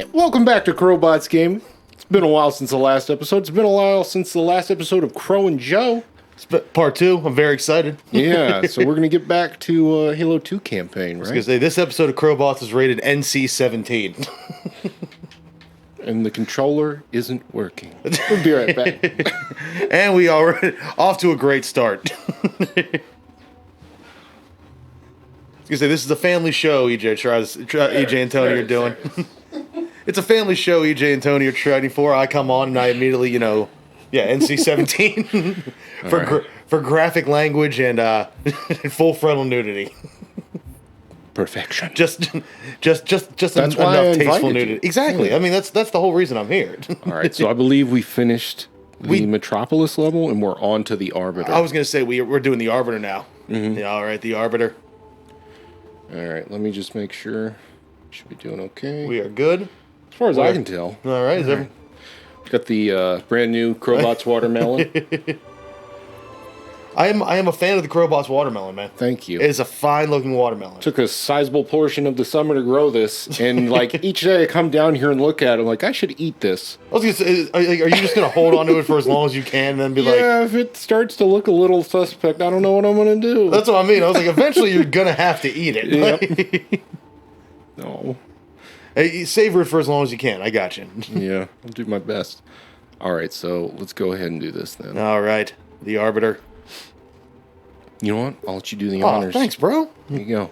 Welcome back to Crobots Game. It's been a while since the last episode. It's been a while since the last episode of Cro and Joe. It's part 2. I'm very excited. Yeah, so we're going to get back to Halo 2 campaign, right? I was going to say, this episode of Crobots is rated NC-17. And the controller isn't working. We'll be right back. And we are off to a great start. I was going to say, this is a family show, EJ and Tony are doing. It's a family show EJ and Tony are training for. I come on and I immediately, NC-17 for graphic language and full frontal nudity. Perfection. Just That's enough why I tasteful invited nudity. you. Exactly. Yeah. I mean, that's the whole reason I'm here. All right, so I believe we finished the Metropolis level and we're on to the Arbiter. I was going to say we're doing the Arbiter now. Mm-hmm. Yeah, all right, the Arbiter. All right, let me just make sure. Should be doing okay. We are good. As far as I can tell. All right. Got the brand new Crobots watermelon. I am a fan of the Crobots watermelon, man. Thank you. It is a fine-looking watermelon. Took a sizable portion of the summer to grow this, and each day I come down here and look at it, I'm like, I should eat this. I was gonna say, are you just gonna hold on to it for as long as you can, and then be like, yeah, if it starts to look a little suspect, I don't know what I'm gonna do. That's what I mean. I was like, eventually you're gonna have to eat it. Yep. No. Hey, savor it for as long as you can. I got you. Yeah, I'll do my best. All right, so let's go ahead and do this then. All right, the Arbiter. You know what? I'll let you do the honors. Thanks, bro. Here you go.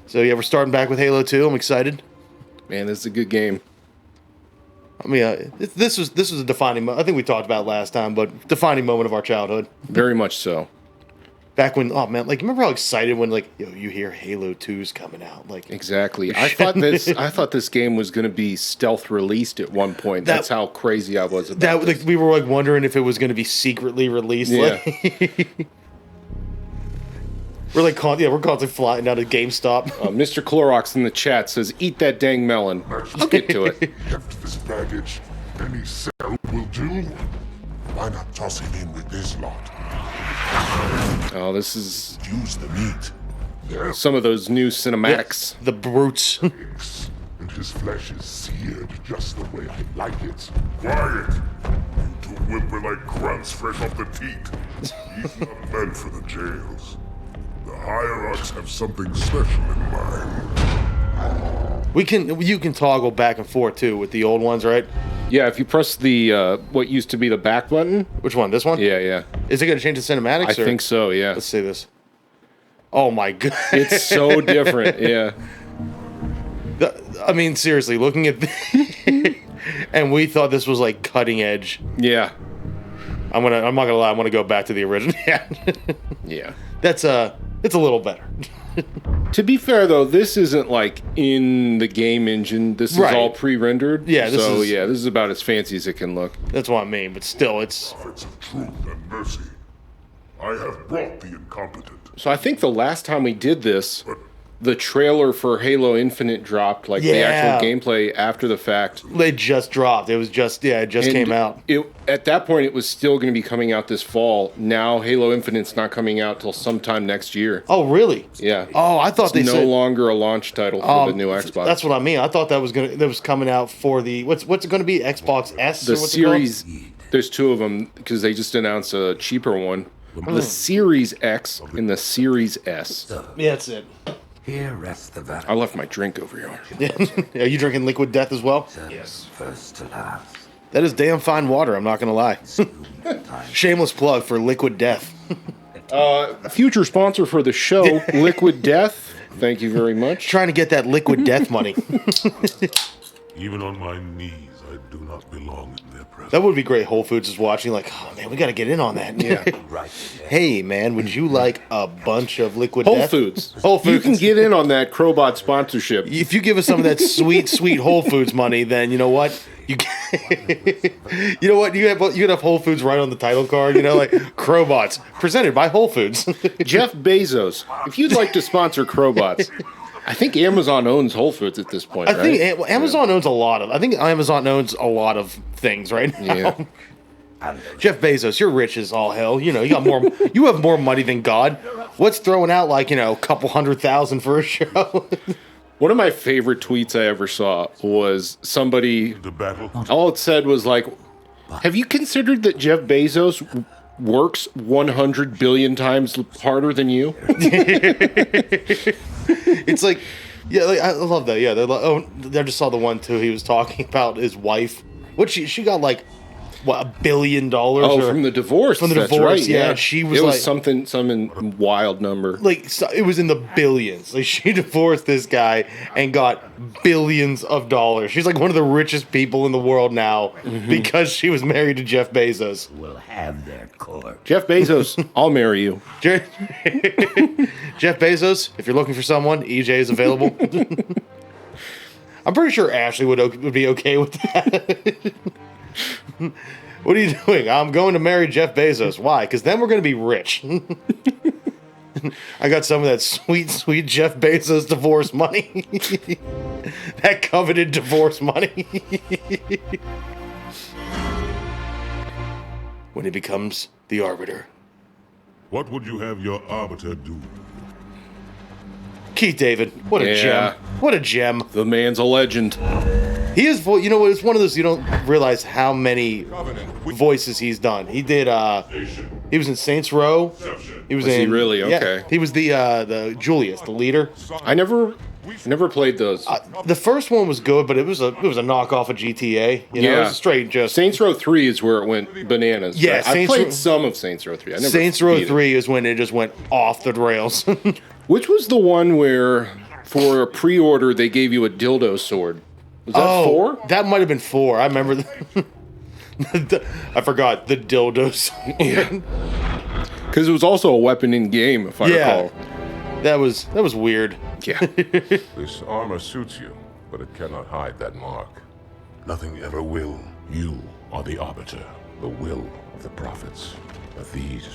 So yeah, we're starting back with Halo 2. I'm excited. Man, this is a good game. I mean, this was a defining moment. I think we talked about it last time, but defining moment of our childhood. Very much so. Back when, remember how excited when you hear Halo 2's coming out? Exactly. I thought this game was going to be stealth released at one point. That's how crazy I was about this. We were wondering if it was going to be secretly released. Yeah. We're constantly flying down to GameStop. Mr. Clorox in the chat says, "Eat that dang melon." I'll get to it. Left this baggage. Any cell will do. Why not toss it in with this lot? Oh, this is Use the meat. Yes, some of those new cinematics. The brutes. and his flesh is seared just the way I like it. Quiet! You two whimper like grunts fresh off the teat. He's not meant for the jails. The hierarchs have something special in mind. You can toggle back and forth too with the old ones, right? Yeah, if you press the what used to be the back button. Which one? This one? Yeah. Is it going to change the cinematics? I think so, yeah. Let's see this. Oh my god. It's so different, yeah. I mean, seriously, looking at and we thought this was cutting edge. Yeah. I'm not gonna lie, I'm gonna go back to the original. Yeah. It's a little better. To be fair, though, this isn't in the game engine. This is all pre-rendered. Yeah, this is about as fancy as it can look. That's what I mean, but still, it's... Prophets of truth and mercy. I have brought the incompetent. So I think the last time we did this, the trailer for Halo Infinite dropped, the actual gameplay after the fact. It just dropped. It was just, it just came out. At that point, it was still going to be coming out this fall. Now, Halo Infinite's not coming out till sometime next year. Oh, really? Yeah. Oh, I thought it's no longer a launch title for the new Xbox. That's what I mean. I thought that was coming out for the what's it going to be? Xbox S. The Series. There's two of them because they just announced a cheaper one. The Series X and the Series S. Yeah, that's it. Here rests the valor. I left my drink over here. Are you drinking Liquid Death as well? Yes. First to last. That is damn fine water. I'm not gonna lie. Shameless plug for Liquid Death. Future sponsor for the show, Liquid Death. Thank you very much. Trying to get that Liquid Death money. Even on my knees, I do not belong in their presence. That would be great. Whole Foods is watching, oh man, we got to get in on that. Yeah. Right. Hey man, would you like a bunch of Liquid Whole Death? Foods. Whole Foods. You can get in on that Crobot sponsorship. If you give us some of that sweet, sweet Whole Foods money, then you know what? You know what? You could have Whole Foods right on the title card. Crobots presented by Whole Foods. Jeff Bezos, if you'd like to sponsor Crobots, I think Amazon owns Whole Foods at this point. I think Amazon owns a lot of. I think Amazon owns a lot of things right now. Yeah. Jeff Bezos, you're rich as all hell. You got more. You have more money than God. What's throwing out a couple $100,000 for a show? One of my favorite tweets I ever saw was somebody. The battle. All it said was like, "Have you considered that Jeff Bezos works 100 billion times harder than you?" It's like, yeah, like, I love that. Yeah, they're like, oh, I just saw the one too. He was talking about his wife. What she got like, what, $1 billion? Oh, from the divorce. From the that's divorce, right, yeah. She was it was like some wild number. like so, it was in the billions. Like she divorced this guy and got billions of dollars. She's like one of the richest people in the world now because she was married to Jeff Bezos. Will have their court. Jeff Bezos, I'll marry you. Jeff Bezos, if you're looking for someone, EJ is available. I'm pretty sure Ashley would be okay with that. What are you doing? I'm going to marry Jeff Bezos. Why? Because then we're going to be rich. I got some of that sweet, sweet Jeff Bezos divorce money. That coveted divorce money. When he becomes the Arbiter. What would you have your Arbiter do? Keith David, what a Yeah. gem. What a gem. The man's a legend. He is, you know what, it's one of those, you don't realize how many voices he's done. He did, he was in Saints Row. He was he in, really? yeah, Okay. he was the Julius, the leader. I never played those. The first one was good, but it was a knockoff of GTA. You know, it was straight just. Saints Row 3 is where it went bananas. Yeah, right? I Saints played Row- some of Saints Row 3. I never Saints Row beat it. 3 is when it just went off the rails. Which was the one where, for a pre-order, they gave you a dildo sword? Was that 4? That might have been 4. I remember. I forgot the dildos. Because it was also a weapon in game, if I recall. That was weird. Yeah. This armor suits you, but it cannot hide that mark. Nothing ever will. You are the Arbiter, the will of the prophets. But these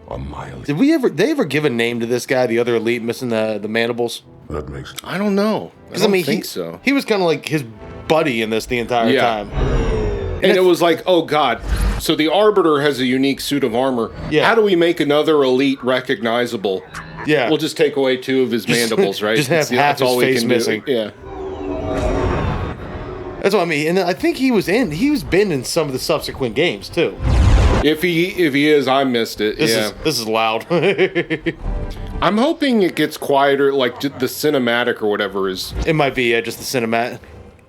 are my elite. Did they ever give a name to this guy, the other elite missing the mandibles? That makes I don't know. I don't think so. He was kind of like his buddy in this the entire Yeah. time. And it was like, oh god, so the Arbiter has a unique suit of armor. Yeah. How do we make another elite recognizable? Yeah. We'll just take away 2 of his mandibles, right? just have See, half his face do. missing. Yeah. That's what I mean. And I think he's been in some of the subsequent games too. If he is, I missed it. This is loud. I'm hoping it gets quieter, like the cinematic or whatever is. It might be just the cinematic.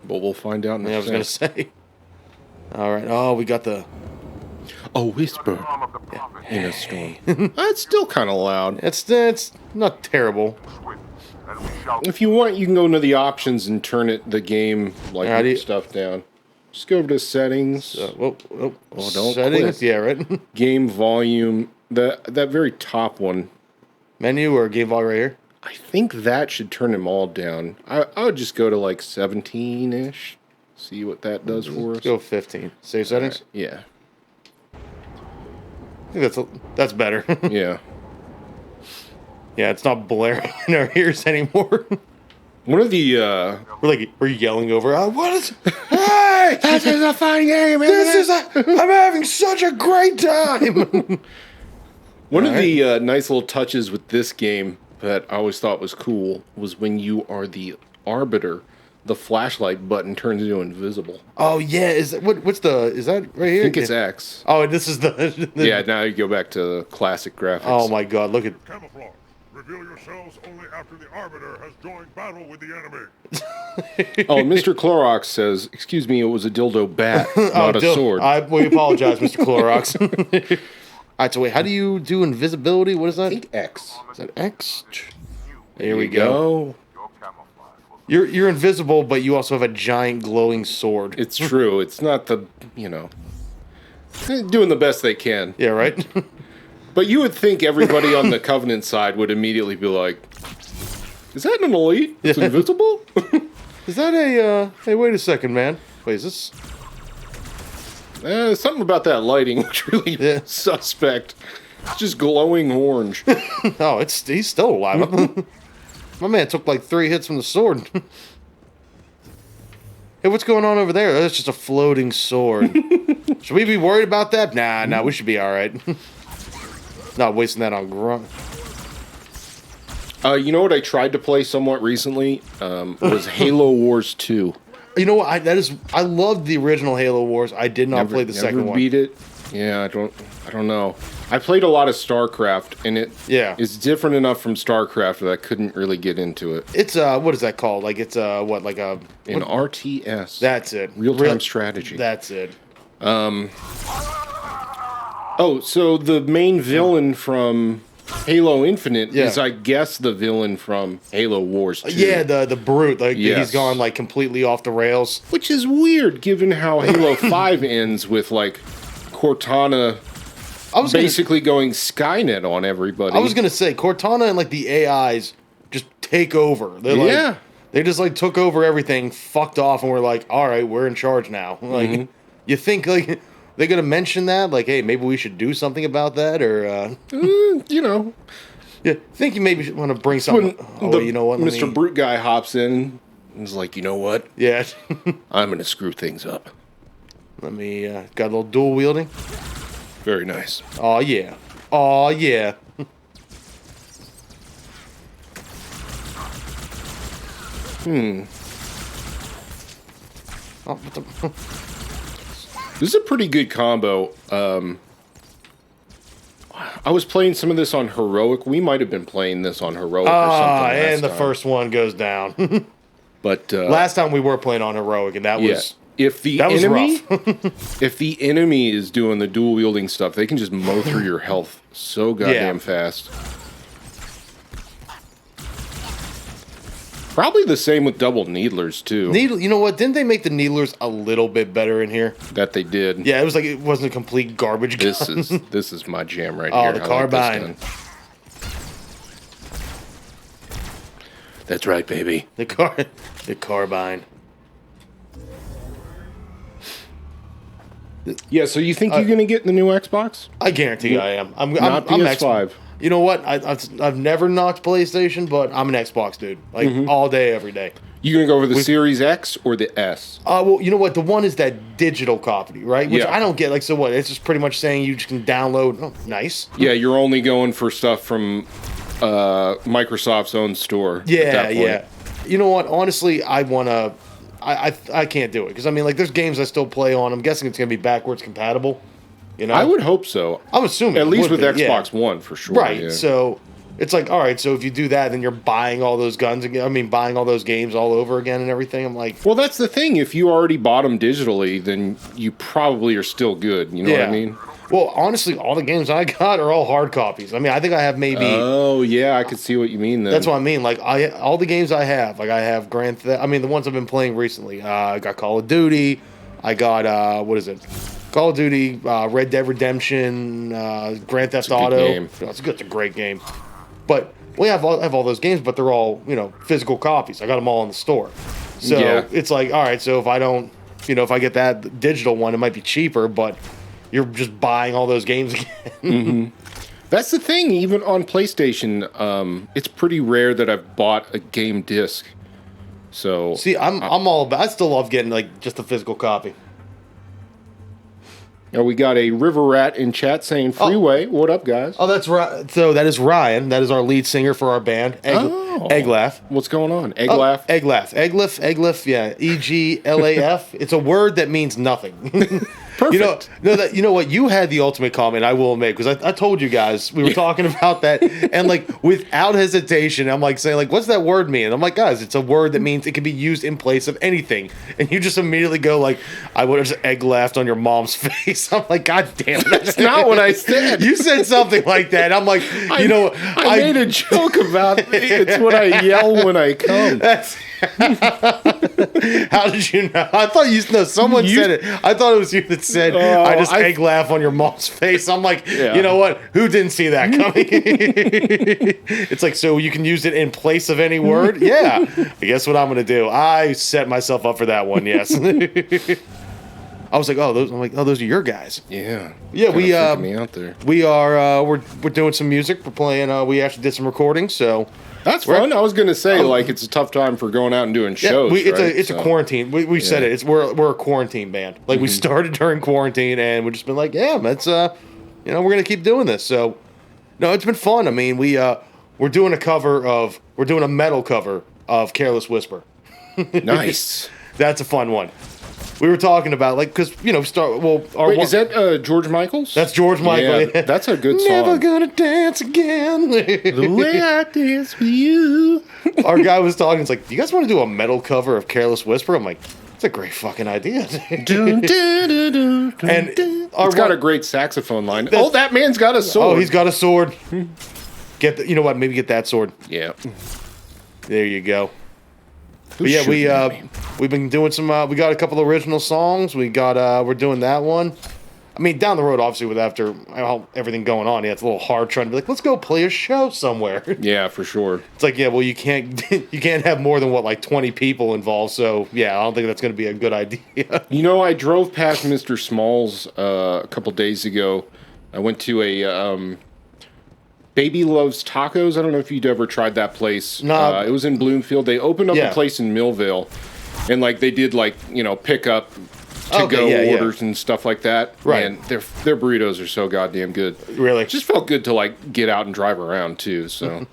But we'll find out. I was gonna say. All right. Oh, we got the. A whisper in a storm. That's still kind of loud. It's not terrible. If you want, you can go into the options and turn the game Alrighty. stuff down. Just go over to settings. Don't quit. Yeah, right. Game volume. That very top one. Menu or game volume right here. I think that should turn them all down. I would just go to like 17-ish. See what that does for us. Go 15. Save settings. Yeah. I think that's better. Yeah. Yeah, it's not blaring in our ears anymore. One of the we're yelling over. What is? Hey, this is a fun game. I'm having such a great time. One of the nice little touches with this game that I always thought was cool was when you are the Arbiter, the flashlight button turns you invisible. Oh yeah, is that right here? I think it's X. Oh, this is the Yeah, now you go back to the classic graphics. Oh my god, look at. Camouflage. Reveal yourselves only after the Arbiter has joined battle with the enemy. Oh, Mr. Clorox says, excuse me, it was a dildo bat, not a sword. We apologize, Mr. Clorox. All right, so wait, how do you do invisibility? What is that? I think X. Is that X? There we go. You're invisible, but you also have a giant glowing sword. It's true. It's not doing the best they can. Yeah, right? But you would think everybody on the Covenant side would immediately be like, is that an elite? It's invisible? Is that a, hey, wait a second, man. Wait, is this? Something about that lighting was really suspect. It's just glowing orange. Oh, he's still alive. My man took like 3 hits from the sword. Hey, what's going on over there? That's just a floating sword. Should we be worried about that? Nah, we should be all right. Not wasting that on grunt. You know what I tried to play somewhat recently was Halo Wars 2. You know what? I loved the original Halo Wars. I did not play the second one. Beat it. Yeah, I don't know. I played a lot of StarCraft, and it is different enough from StarCraft that I couldn't really get into it. It's what is that called? Like it's what like a an RTS. That's it. Real-time strategy. That's it. Oh, so the main villain from Halo Infinite is, I guess, the villain from Halo Wars 2. Yeah, the brute. Like he's gone like completely off the rails. Which is weird, given how Halo 5 ends with like Cortana basically going Skynet on everybody. I was gonna say Cortana and like the AIs just take over. They're like, they just like took over everything, fucked off, and we're like, all right, we're in charge now. Like, you think like they're gonna mention that? Like, hey, maybe we should do something about that, or you know, think you maybe want to bring something. You know what, Mr. Brute guy hops in and is like, you know what? Yeah, I'm gonna screw things up. Let me got a little dual wielding. Very nice. Oh yeah. Oh yeah. Oh, what the... This is a pretty good combo. I was playing some of this on Heroic. We might have been playing this on Heroic or something. And the first one goes down. But last time we were playing on Heroic, and that was if the that enemy was rough. if the enemy is doing the dual wielding stuff, they can just mow through your health so goddamn fast. Probably the same with double needlers too. You know what? Didn't they make the needlers a little bit better in here? That they did. Yeah, it was like it wasn't a complete garbage gun. This is my jam right here. Oh, the carbine. That's right, baby. The carbine. Yeah, so you think you're going to get the new Xbox? I guarantee I am. I'm PS5. You know what? I've never knocked PlayStation, but I'm an Xbox dude. Like all day, every day. You going to go for the Series X or the S? Well, you know what? The one is that digital copy, right? Which I don't get. Like, so what? It's just pretty much saying you just can download. Oh, nice. Yeah, you're only going for stuff from Microsoft's own store. Yeah, yeah. You know what? Honestly, I want to... I can't do it because I mean, like, there's games I still play on. I'm guessing it's gonna be backwards compatible. You know, I would hope so. I'm assuming at least with Xbox One for sure. Right. Yeah. So it's like, all right. So if you do that, then you're buying all those guns again. I mean, buying all those games all over again and everything. I'm like, well, that's the thing. If you already bought them digitally, then you probably are still good. You know what I mean? Well, honestly, all the games I got are all hard copies. I mean, I think I have maybe. Oh yeah, I could see what you mean. Then that's what I mean. Like all the games I have, like I have Grand Theft. I mean, the ones I've been playing recently. I got Call of Duty. I got what is it? Call of Duty, Red Dead Redemption, Grand Theft Auto. It's a great game. But we have all those games, but they're all physical copies. I got them all in the store. So it's like, all right. So if I don't, if I get that digital one, it might be cheaper, but you're just buying all those games again. That's the thing. Even on PlayStation, it's pretty rare that I've bought a game disc. So see, I'm all about. I still love getting like just a physical copy. We got a River Rat in chat saying Freeway. Oh. What up, guys? Oh, that's right. So that is Ryan. That is our lead singer for our band. Egglaf. What's going on? Egglaf? Egglaf. Egglaf. Yeah. EGLAF. It's a word that means nothing. Perfect. You know what? You had the ultimate comment, I will admit, because I told you guys we were talking about that, and like without hesitation, I'm like saying like, what's that word mean? And I'm like, guys, it's a word that means it can be used in place of anything, and you just immediately go like, I would have just egg laughed on your mom's face. I'm like, God damn it, that's not what I said. You said something like that. I'm like, I made a joke about it's what I yell when I come. How did you know? I thought someone said it. I thought it was you that said, I just egg laugh on your mom's face. I'm like, you know what? Who didn't see that coming? It's like, so you can use it in place of any word? Yeah. I guess what I'm going to do. I set myself up for that one, yes. I was like, those are your guys. Yeah. Yeah, we me out there. We are we're doing some music. We're playing we actually did some recording, so that's fun. I was gonna say it's a tough time for going out and doing shows. It's a quarantine. We said it. We're a quarantine band. Like we started during quarantine, and we've just been like, that's we're gonna keep doing this. So no, it's been fun. I mean, we we're doing a metal cover of Careless Whisper. Nice. That's a fun one. We were talking about, like, because, you know, Wait, is that George Michaels? That's George Michael. Yeah, that's a good song. Never gonna dance again. The way I dance with you. Our guy was talking, it's like, do you guys want to do a metal cover of Careless Whisper? I'm like, it's a great fucking idea. Dun, dun, dun, dun, dun, And dun. It's got a great saxophone line. That man's got a sword. Oh, he's got a sword. You know what? Maybe get that sword. Yeah. There you go. Who's But yeah, shooting at me? we've been doing some. We got a couple of original songs. We're doing that one. I mean, down the road, obviously, with after everything going on, yeah, it's a little hard trying to be like, let's go play a show somewhere. Yeah, for sure. It's like, yeah, well, you can't have more than 20 people involved. So yeah, I don't think that's going to be a good idea. You know, I drove past Mr. Small's a couple days ago. I went to a Baby Loves Tacos. I don't know if you'd ever tried that place. No. It was in Bloomfield. They opened up Yeah. a place in Millville, and like they did pick up to-go orders and stuff like that. Right. And their burritos are so goddamn good. Really? It just felt good to like get out and drive around too. So.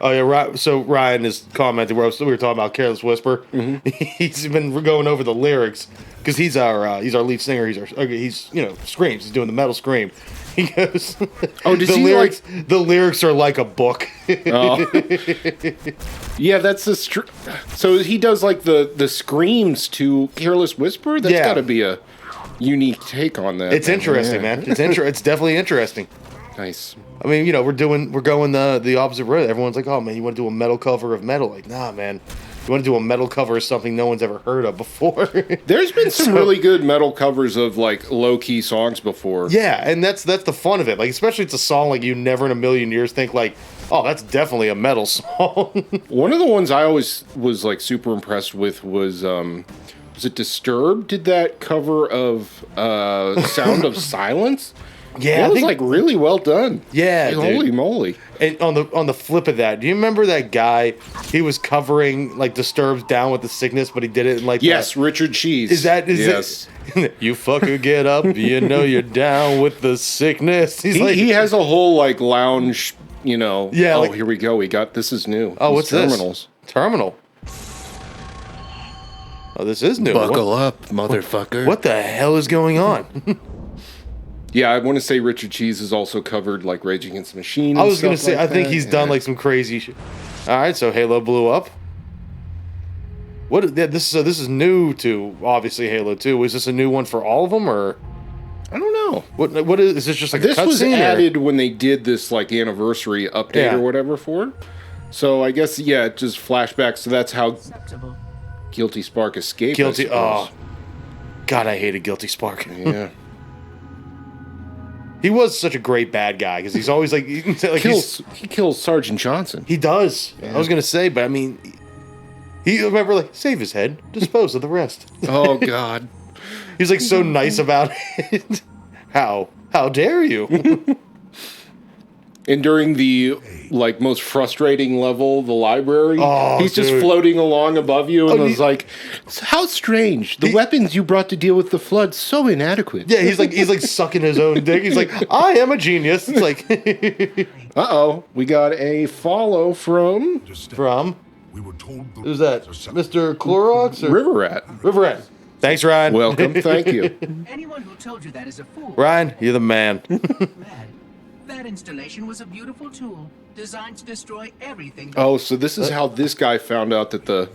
Oh yeah, right. So Ryan is commenting. We were talking about Careless Whisper. Mm-hmm. He's been going over the lyrics because he's our lead singer. He's screams. He's doing the metal scream. He goes. Oh, does the he lyrics? The lyrics are like a book. Oh. Yeah, that's the. So he does like the screams to Careless Whisper. That's got to be a unique take on that. It's interesting, man. It's definitely interesting. Nice. I mean, we're going the opposite road. Everyone's like, oh man, you want to do a metal cover of metal? Like, nah, man. You want to do a metal cover of something no one's ever heard of before. There's been some really good metal covers of like low key songs before. Yeah, and that's the fun of it. Like, especially it's a song like you never in a million years think like, oh, that's definitely a metal song. One of the ones I always was like super impressed with was it Disturbed? Did that cover of Sound of Silence? Yeah, it was like really well done. Yeah, like, holy moly! And on the flip of that, do you remember that guy? He was covering like Disturbed's "Down with the Sickness," but he did it in like Richard Cheese. Is that yes? You fucker, get up! You know you're down with the sickness. He has a whole like lounge. Yeah. Oh, here we go. We got this is new. Oh, what's Terminals. This? Terminal. Oh, this is new. Buckle up, motherfucker. What the hell is going on? Yeah, I want to say Richard Cheese has also covered like Rage Against the Machine. I was going to say, like I think he's done like some crazy shit. All right, so Halo blew up. This is new to obviously Halo 2. Is this a new one for all of them, or I don't know. What is this just like this a was cutscene, added when they did this like anniversary update or whatever for it. So I guess it just flashbacks. So that's how Guilty Spark escaped. Guilty. Oh, God, I hated Guilty Spark. Yeah. He was such a great bad guy because he's always like, he kills Sergeant Johnson. He does. Yeah. I was gonna say, but I mean, he remember like save his head, dispose of the rest. Oh God, he's like so nice about it. How dare you? And during the like most frustrating level, the library, he's just floating along above you, and was like, "How strange! The weapons you brought to deal with the flood so inadequate." Yeah, he's like sucking his own dick. He's like, "I am a genius." It's like, we got a follow from We were told who's that? Mr. Clorox or River Rat. River Rat. Thanks, Ryan. Welcome. Thank you. Anyone who told you that is a fool. Ryan, you're the man. Mad. That installation was a beautiful tool designed to destroy everything. Oh, so this is how this guy found out that the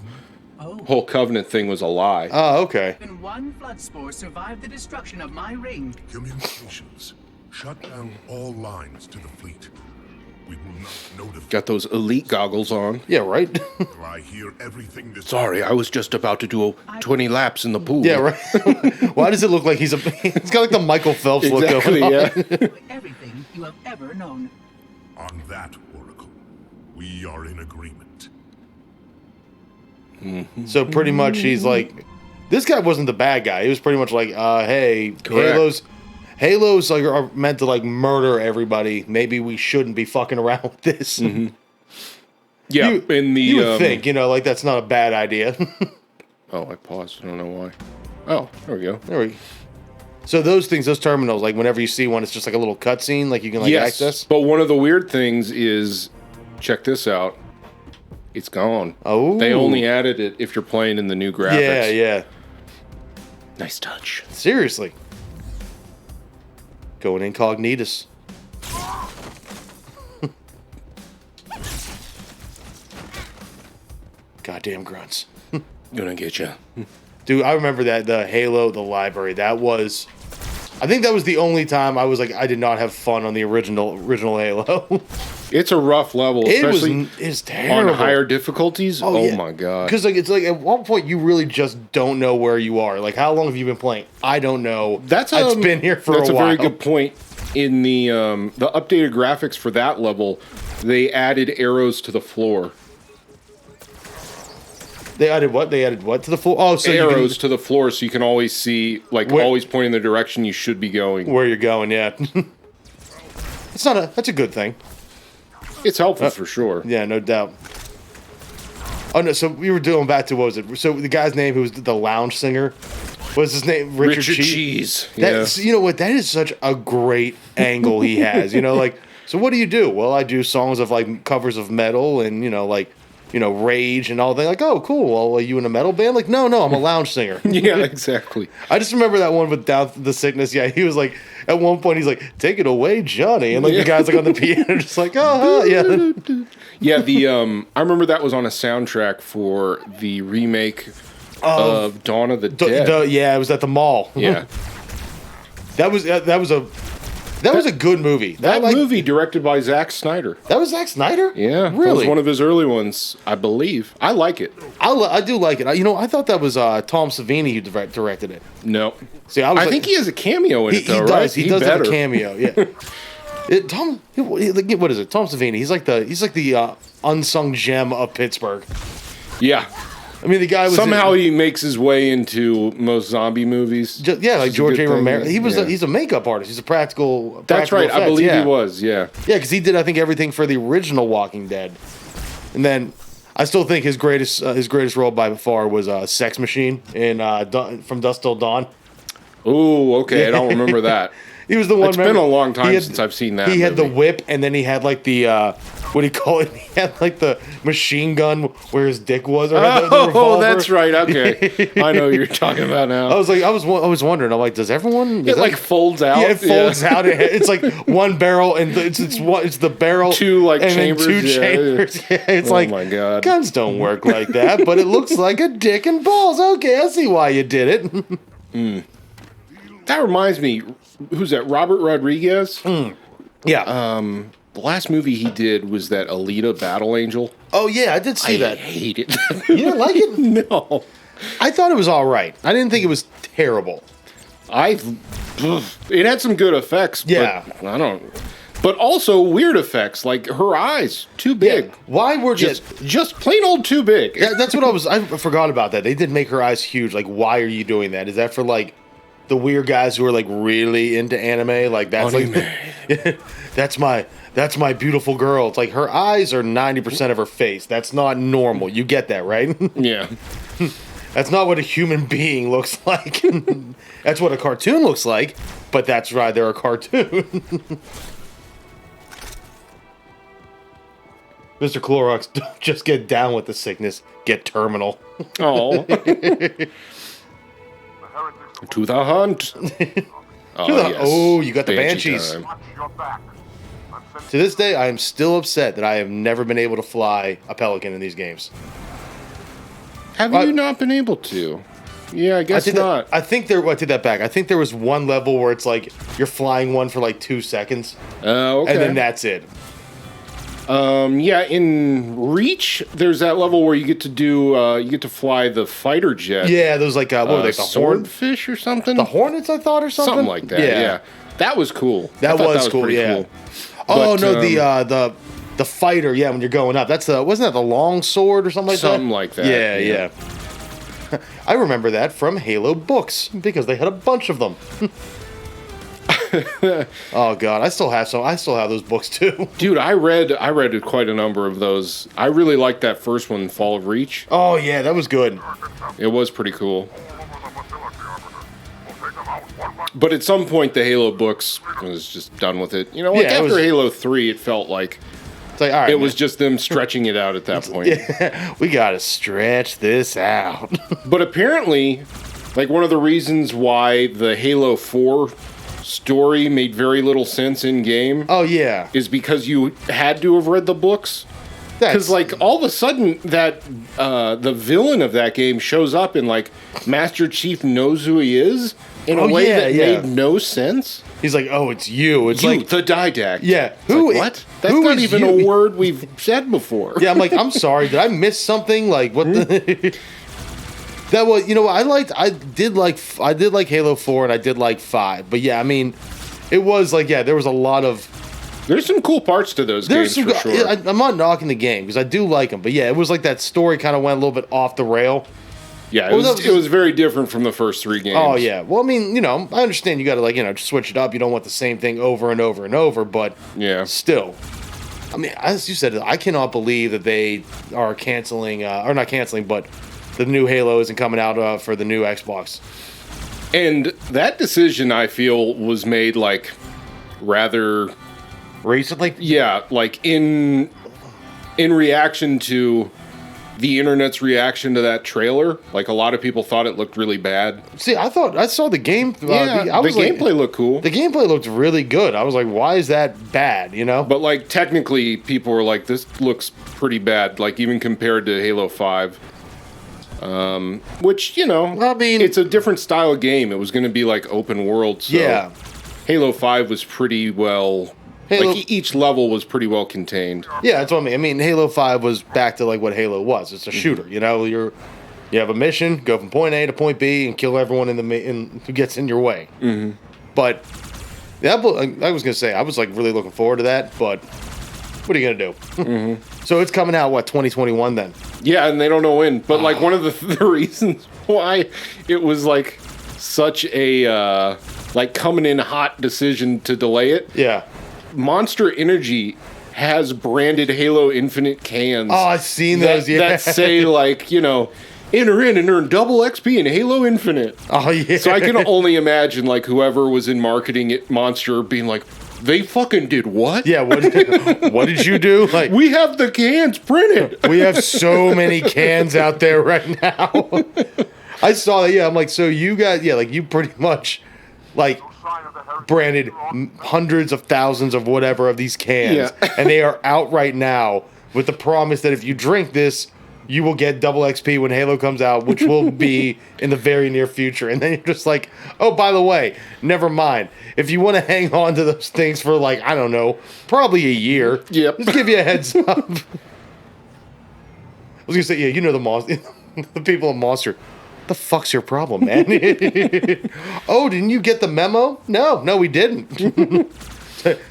whole Covenant thing was a lie. Oh, okay. Even one flood spore survived the destruction of my ring. Communications. Shut down all lines to the fleet. We will not notify. Got those elite goggles on. Yeah, right. I hear everything this. Sorry, I was just about to do 20 laps in the pool. Yeah, right. Why does it look like he's it's got like the Michael Phelps look going on. Yeah. Everything you have ever known. On that, Oracle, we are in agreement. Mm-hmm. So pretty much he's like, this guy wasn't the bad guy. He was pretty much like, hey, Correct. Halos like are meant to like murder everybody. Maybe we shouldn't be fucking around with this. Mm-hmm. Yeah, you would think, like that's not a bad idea. Oh, I paused. I don't know why. Oh, there we go. There we go. So those things, those terminals, like whenever you see one, it's just like a little cutscene, like you can like access. But one of the weird things is, check this out. It's gone. Oh. They only added it if you're playing in the new graphics. Yeah, yeah. Nice touch. Seriously. Going incognitus. Goddamn grunts. Gonna get you. Dude, I remember that, the Halo, the library, that was... I think that was the only time I was like, I did not have fun on the original Halo. It's a rough level, especially It's terrible. on higher difficulties. Oh yeah. my god! Because like it's like at one point you really just don't know where you are. Like, how long have you been playing? I don't know. It's been here for a while. That's a very good point. In the updated graphics for that level, they added arrows to the floor. They added what? They added what to the floor? Oh, so arrows to the floor, so you can always see, like, always pointing the direction you should be going. Where you're going, yeah. That's a good thing. It's helpful for sure. Yeah, no doubt. Oh no, so we were doing back to, what was it? So the guy's name who was the lounge singer, what was his name? Richard Cheese. That's, you know what? That is such a great angle he has. You know, like, so what do you do? Well, I do songs of like covers of metal and Rage and all that. Like, oh, cool. Well, are you in a metal band? Like, no, I'm a lounge singer. Yeah, exactly. I just remember that one with Down the Sickness. Yeah, he was like, at one point, he's like, take it away, Johnny. And like the guy's like on the piano, just like, oh, yeah. Yeah, I remember that was on a soundtrack for the remake of Dawn of the Dead. Yeah, it was at the mall. Yeah. That was a good movie. That movie directed by Zack Snyder. That was Zack Snyder? Yeah, really? That was one of his early ones, I believe. I like it. I do like it. I thought that was Tom Savini who directed it. No. See, I think he has a cameo in it, though, right? He does have a cameo, yeah. What is it? Tom Savini. He's like the unsung gem of Pittsburgh. Yeah. I mean, the guy was somehow he makes his way into most zombie movies. Like George A. Romero. He's a makeup artist. He's a practical. That's right. Effects. I believe he was. Yeah. Yeah, because he did, I think, everything for the original Walking Dead, and then I still think his greatest role by far was Sex Machine in From Dusk Till Dawn. Oh, okay. I don't remember that. He was the one. It's been a long time since I've seen that. He had the whip, and then he had like the what do you call it? He had like the machine gun where his dick was. Or the revolver. That's right. Okay, I know what you're talking about now. I was wondering. I'm like, does everyone? It like folds out. Yeah, it folds out. It's like one barrel, and it's the barrel. Two like and chambers. Then two chambers. Yeah, it's like, my god, guns don't work like that. But it looks like a dick and balls. Okay, I see why you did it. That reminds me. Who's that? Robert Rodriguez? Yeah. The last movie he did was that Alita Battle Angel. Oh, yeah, I did see that. I hate it. You didn't like it? No. I thought it was all right. I didn't think it was terrible. It had some good effects. Yeah. But but also weird effects, like her eyes, too big. Yeah. Why were just plain old too big? Yeah, that's what I forgot about that. They did make her eyes huge. Like, why are you doing that? Is that for, like, the weird guys who are like really into anime? Like, that's like that's my beautiful girl. It's like her eyes are 90% of her face. That's not normal. You get that, right? Yeah. That's not what a human being looks like. That's what a cartoon looks like, but that's right, they're a cartoon. Mr. Clorox, don't just get down with the sickness, get terminal. Oh. To the hunt. Oh, you got the Banshee Banshees. time. To this day, I am still upset that I have never been able to fly a pelican in these games. Have you not been able to? Yeah, I guess not. I take that back. I think there was one level where it's like you're flying one for like 2 seconds. Okay. And then that's it. Yeah, in Reach, there's that level where you get to fly the fighter jet. Yeah, those like what were they? The swordfish or something? The Hornets, I thought, or something. Something like that. Yeah. That was cool. That was cool. Yeah. Cool. Oh but, no, the fighter. Yeah, when you're going up, wasn't that the long sword or something like that? Something like that. Yeah. I remember that from Halo books because they had a bunch of them. Oh god, I still have those books too. Dude, I read quite a number of those. I really liked that first one, Fall of Reach. Oh yeah, that was good. It was pretty cool. But at some point, the Halo books was just done with it. You know, like Yeah, it after was- Halo 3, it felt like It's like, all right, it was just them stretching it out at that point. yeah, we gotta stretch this out. But apparently, like one of the reasons why the Halo 4 story made very little sense in game Oh yeah, is because you had to have read the books. Because like all of a sudden that the villain of that game shows up and like Master Chief knows who he is in a way that made no sense. he's like, oh, it's you. It's You, like, the Didact. yeah, It's like, what? That's who not is even you? a word we've said before. Yeah, I'm like, I'm sorry, did I miss something? Like, what the? That was, you know, I did like Halo 4 and I did like 5, but yeah, I mean, it was like, yeah, there was a lot of. There's some cool parts to those games for sure. I'm not knocking the game because I do like them, but yeah, it was like that story kind of went a little bit off the rail. Yeah, Well, that was it was very different from the first 3 games. Oh yeah, well I mean, you know, I understand you got to like, you know, switch it up. You don't want the same thing over and over and over, but Yeah. still. I mean, as you said, I cannot believe that they are canceling, or not canceling, but the new Halo isn't coming out for the new Xbox. And that decision, I feel, was made like rather, Recently? yeah, like in reaction to the internet's reaction to that trailer. Like a lot of people thought it looked really bad. See, I saw the game. Yeah, I the was like, gameplay looked cool. The gameplay looked really good. I was like, why is that bad? You know? But like technically, people were like, "This looks pretty bad." Like even compared to Halo 5, which you know, I mean, it's a different style of game. It was going to be like open world. So yeah. Halo 5 was pretty well. Halo- Like each level was pretty well contained. Yeah, that's what I mean. I mean, Halo 5 was back to like what Halo was. It's a shooter. You know, you have a mission, go from point A to point B, and kill everyone who gets in your way. Mm-hmm. But yeah, I was gonna say I was like really looking forward to that. But what are you gonna do? Mm-hmm. So it's coming out 2021 then? Yeah, and they don't know when. But like one of the reasons why it was like such a like coming in hot decision to delay it. Yeah. Monster Energy has branded Halo Infinite cans. Oh, I've seen those. Yeah. That say like, you know, enter in and earn double XP in Halo Infinite. Oh yeah. So I can only imagine like whoever was in marketing at Monster being like, they fucking did what? Yeah. What did you do? Like We have the cans printed. we have so many cans out there right now. I saw that. Yeah. I'm like, so you got like you pretty much like branded hundreds of thousands of whatever of these cans, Yeah. and they are out right now with the promise that if you drink this, you will get double XP when Halo comes out, which will be in the very near future. And then you're just like, oh, by the way, never mind. If you want to hang on to those things for like, I don't know, probably a year, Yep. just give you a heads up. I was gonna say, yeah, you know the monster, the people of Monster. The fuck's your problem, man? Oh, didn't you get the memo? No, we didn't.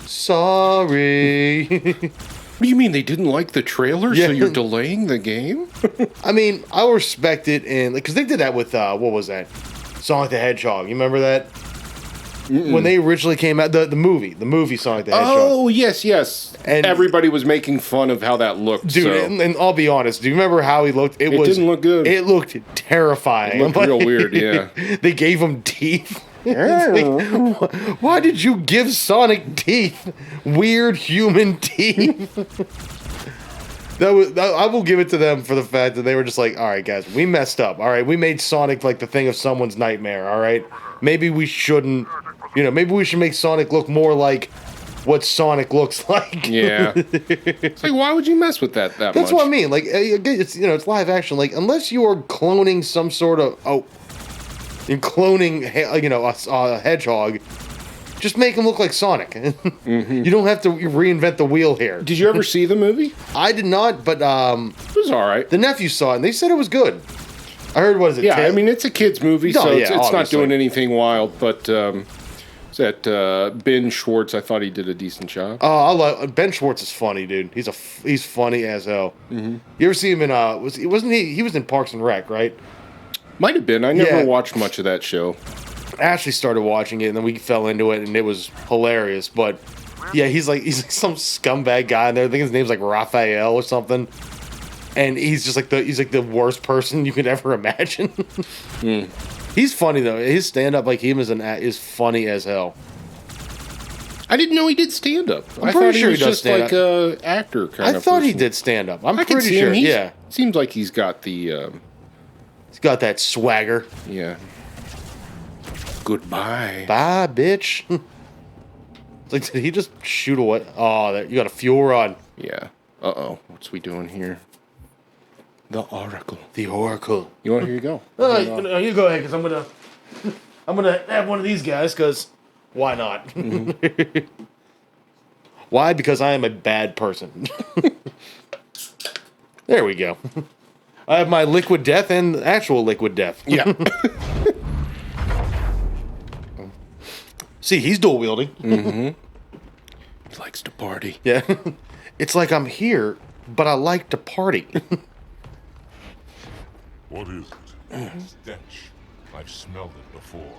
Sorry. What do you mean they didn't like the trailer, Yeah. so you're delaying the game? I mean, I respect it, and because they did that with what was that? Sonic the Hedgehog. You remember that? When they originally came out, the movie Sonic the Hedgehog. Oh, yes. And- And everybody was making fun of how that looked. Dude, so. and I'll be honest. Do you remember how he looked? It didn't look good. It looked terrifying. It looked real weird, yeah. They gave him teeth. It's like, why did you give Sonic teeth? Weird human teeth. I will give it to them for the fact that they were just like, all right, guys, we messed up. All right, we made Sonic like the thing of someone's nightmare. All right, maybe we shouldn't. Maybe we should make Sonic look more like what Sonic looks like. Yeah. It's like, why would you mess with that much? That's what I mean. Like, it's it's live action. Like, unless you are cloning some sort of you're cloning a hedgehog, just make him look like Sonic. You don't have to reinvent the wheel here. Did you ever see the movie? I did not, but It was all right. the nephew saw it and they said it was good. I heard what is it? Yeah, I mean, it's a kid's movie, No, so yeah, it's not obviously. doing anything wild, but that Ben Schwartz, I thought he did a decent job. Oh, I love Ben Schwartz is funny, dude. He's funny as hell. Mm-hmm. You ever see him in wasn't he was in Parks and Rec, right? Might have been. I never Yeah. watched much of that show. Ashley started watching it, and then we fell into it, and it was hilarious. But yeah, he's like some scumbag guy in there. I think his name's like Raphael or something. And he's just like the worst person you could ever imagine. He's funny though. His stand up, like him as an act, is funny as hell. I didn't know he did stand up. I pretty thought sure he he was does just like stand-up. a actor kind of. I thought he person. did stand up. I'm I can pretty see sure. him. He's- Yeah, seems like he's got the he's got that swagger. yeah. Goodbye. Bye, bitch. It's like, did he just shoot away? Oh, you got a fuel rod. Yeah. Uh-oh. What's we doing here? The Oracle. The Oracle. You want? Here you go. You go ahead, because I'm gonna have one of these guys, because why not? Mm-hmm. Why? Because I am a bad person. There we go. I have my liquid death and actual liquid death. Yeah. See, he's dual wielding. He likes to party. Yeah. It's like I'm here, but I like to party. What is it? Stench. I've smelled it before.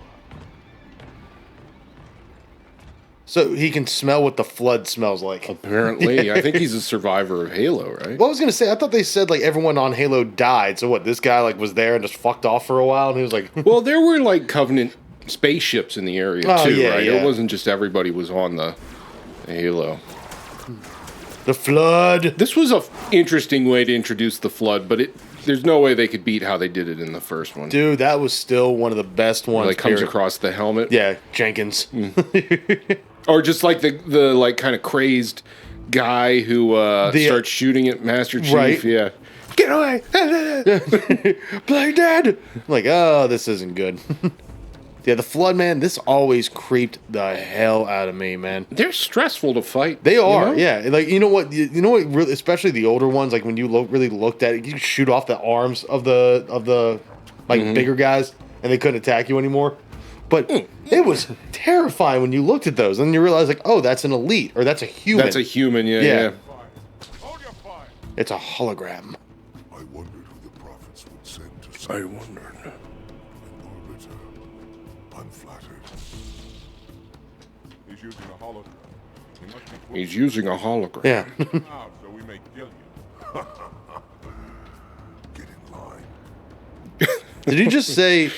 So he can smell what the flood smells like. Apparently, I think he's a survivor of Halo, right? Well, I was gonna say, I thought they said like everyone on Halo died. So what? This guy like was there and just fucked off for a while, and he was like, Well, there were like Covenant spaceships in the area Oh, too, yeah, right? yeah. It wasn't just everybody was on the Halo. the flood. This was a interesting way to introduce the flood, but there's no way they could beat how they did it in the first one. Dude, that was still one of the best ones. Like comes period. across the helmet, Yeah, Jenkins. or just like the like kind of crazed guy who starts shooting at Master Chief. Right. Yeah, get away! Play dead. Like, oh, this isn't good. Yeah, the flood, man. This always creeped the hell out of me, man. They're stressful to fight. They are, you know? yeah. Like you know what, really, especially the older ones. Like when you really looked at it, you could shoot off the arms of the like bigger guys, and they couldn't attack you anymore. But it was terrifying when you looked at those, and you realize like, oh, that's an elite or that's a human. That's a human. Yeah, Yeah. yeah. Hold your fire. It's a hologram. I wondered who the prophets would send to save I wondered. an arbiter. Unflattered. He's using a hologram. He must be quick He's using a hologram. Yeah. now so we may kill you. Get in line. Did you just say,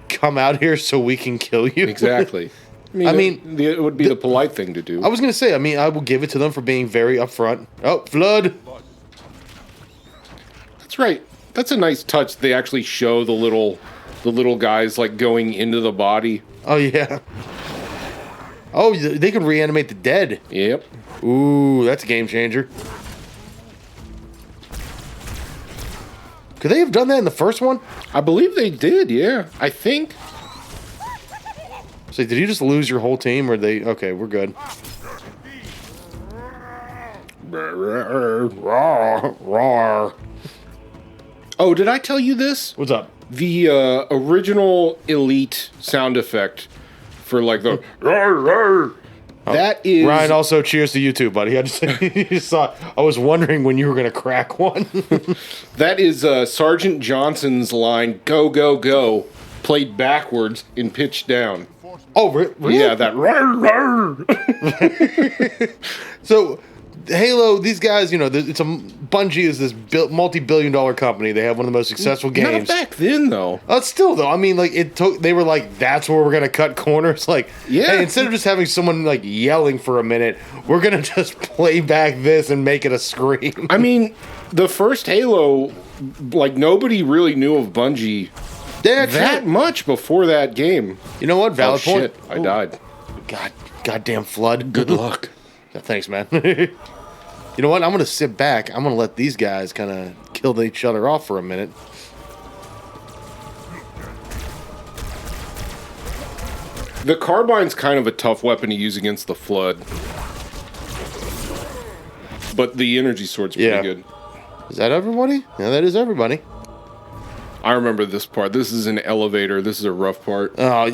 "Come out here so we can kill you"? Exactly. I mean, it would be the polite thing to do. I was gonna say. I mean, I will give it to them for being very upfront. Oh, flood. That's right. That's a nice touch. They actually show the little guys like going into the body. Oh yeah. Oh, they can reanimate the dead. Yep. Ooh, that's a game changer. Could they have done that in the first one? I believe they did. Yeah. I think. So did you just lose your whole team, or they? Okay, we're good. Oh, did I tell you this? What's up? The original Elite sound effect for like the that is Ryan, also cheers to you too, buddy. I just saw. I was wondering when you were gonna crack one. that is Sergeant Johnson's line "Go go go" played backwards in pitch down. Oh, really? Yeah, that. So, Halo, these guys, you know, it's a Bungie is this multi-billion-dollar company. They have one of the most successful Not games. back then though. Still though, I mean, like it took. They were like, "That's where we're gonna cut corners." Like, Yeah. hey, instead of just having someone like yelling for a minute, we're gonna just play back this and make it a scream. I mean, the first Halo, like nobody really knew of Bungie Yeah, that true. much before that game. You know what? Oh Valid point. shit! I died. Goddamn flood. Good luck. Yeah, thanks, man. You know what? I'm gonna sit back. I'm gonna let these guys kind of kill each other off for a minute. The carbine's kind of a tough weapon to use against the Flood. But the energy sword's pretty Yeah. good. Is that everybody? Yeah, that is everybody. I remember this part. This is an elevator. This is a rough part. Oh,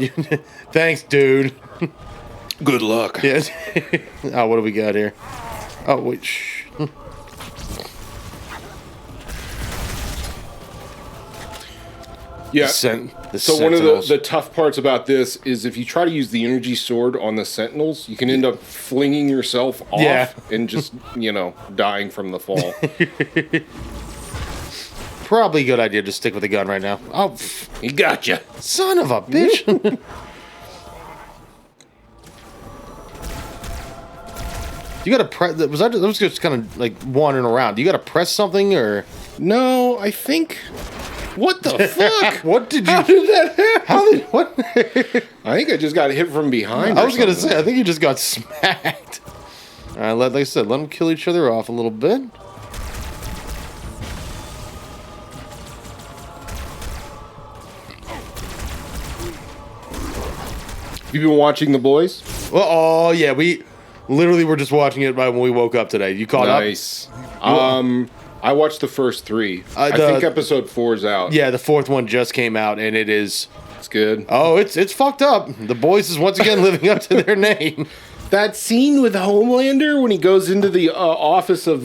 thanks, dude. Good luck. Yes. Oh, what do we got here? Oh, wait. Shh. Yeah. The So one of Sentinels. the tough parts about this is if you try to use the energy sword on the Sentinels, you can end up flinging yourself off Yeah. and just, dying from the fall. probably a good idea to stick with the gun right now. Oh, He got you. son of a bitch. You gotta press. I was just kind of like wandering around. You gotta press something or. No, I think. What the fuck? What did you? How did that happen? How did what? I think I just got hit from behind. I was gonna say. I think you just got smacked. All right, like I said, let them kill each other off a little bit. You been watching The Boys? Well, oh yeah, we literally were just watching it right when we woke up today. You caught up? Nice. I watched the first 3. I the- think episode 4 is out. Yeah, the 4th one just came out, and it is. It's good. Oh, it's fucked up. The Boys is once again living up to their name. That scene with Homelander when he goes into the office of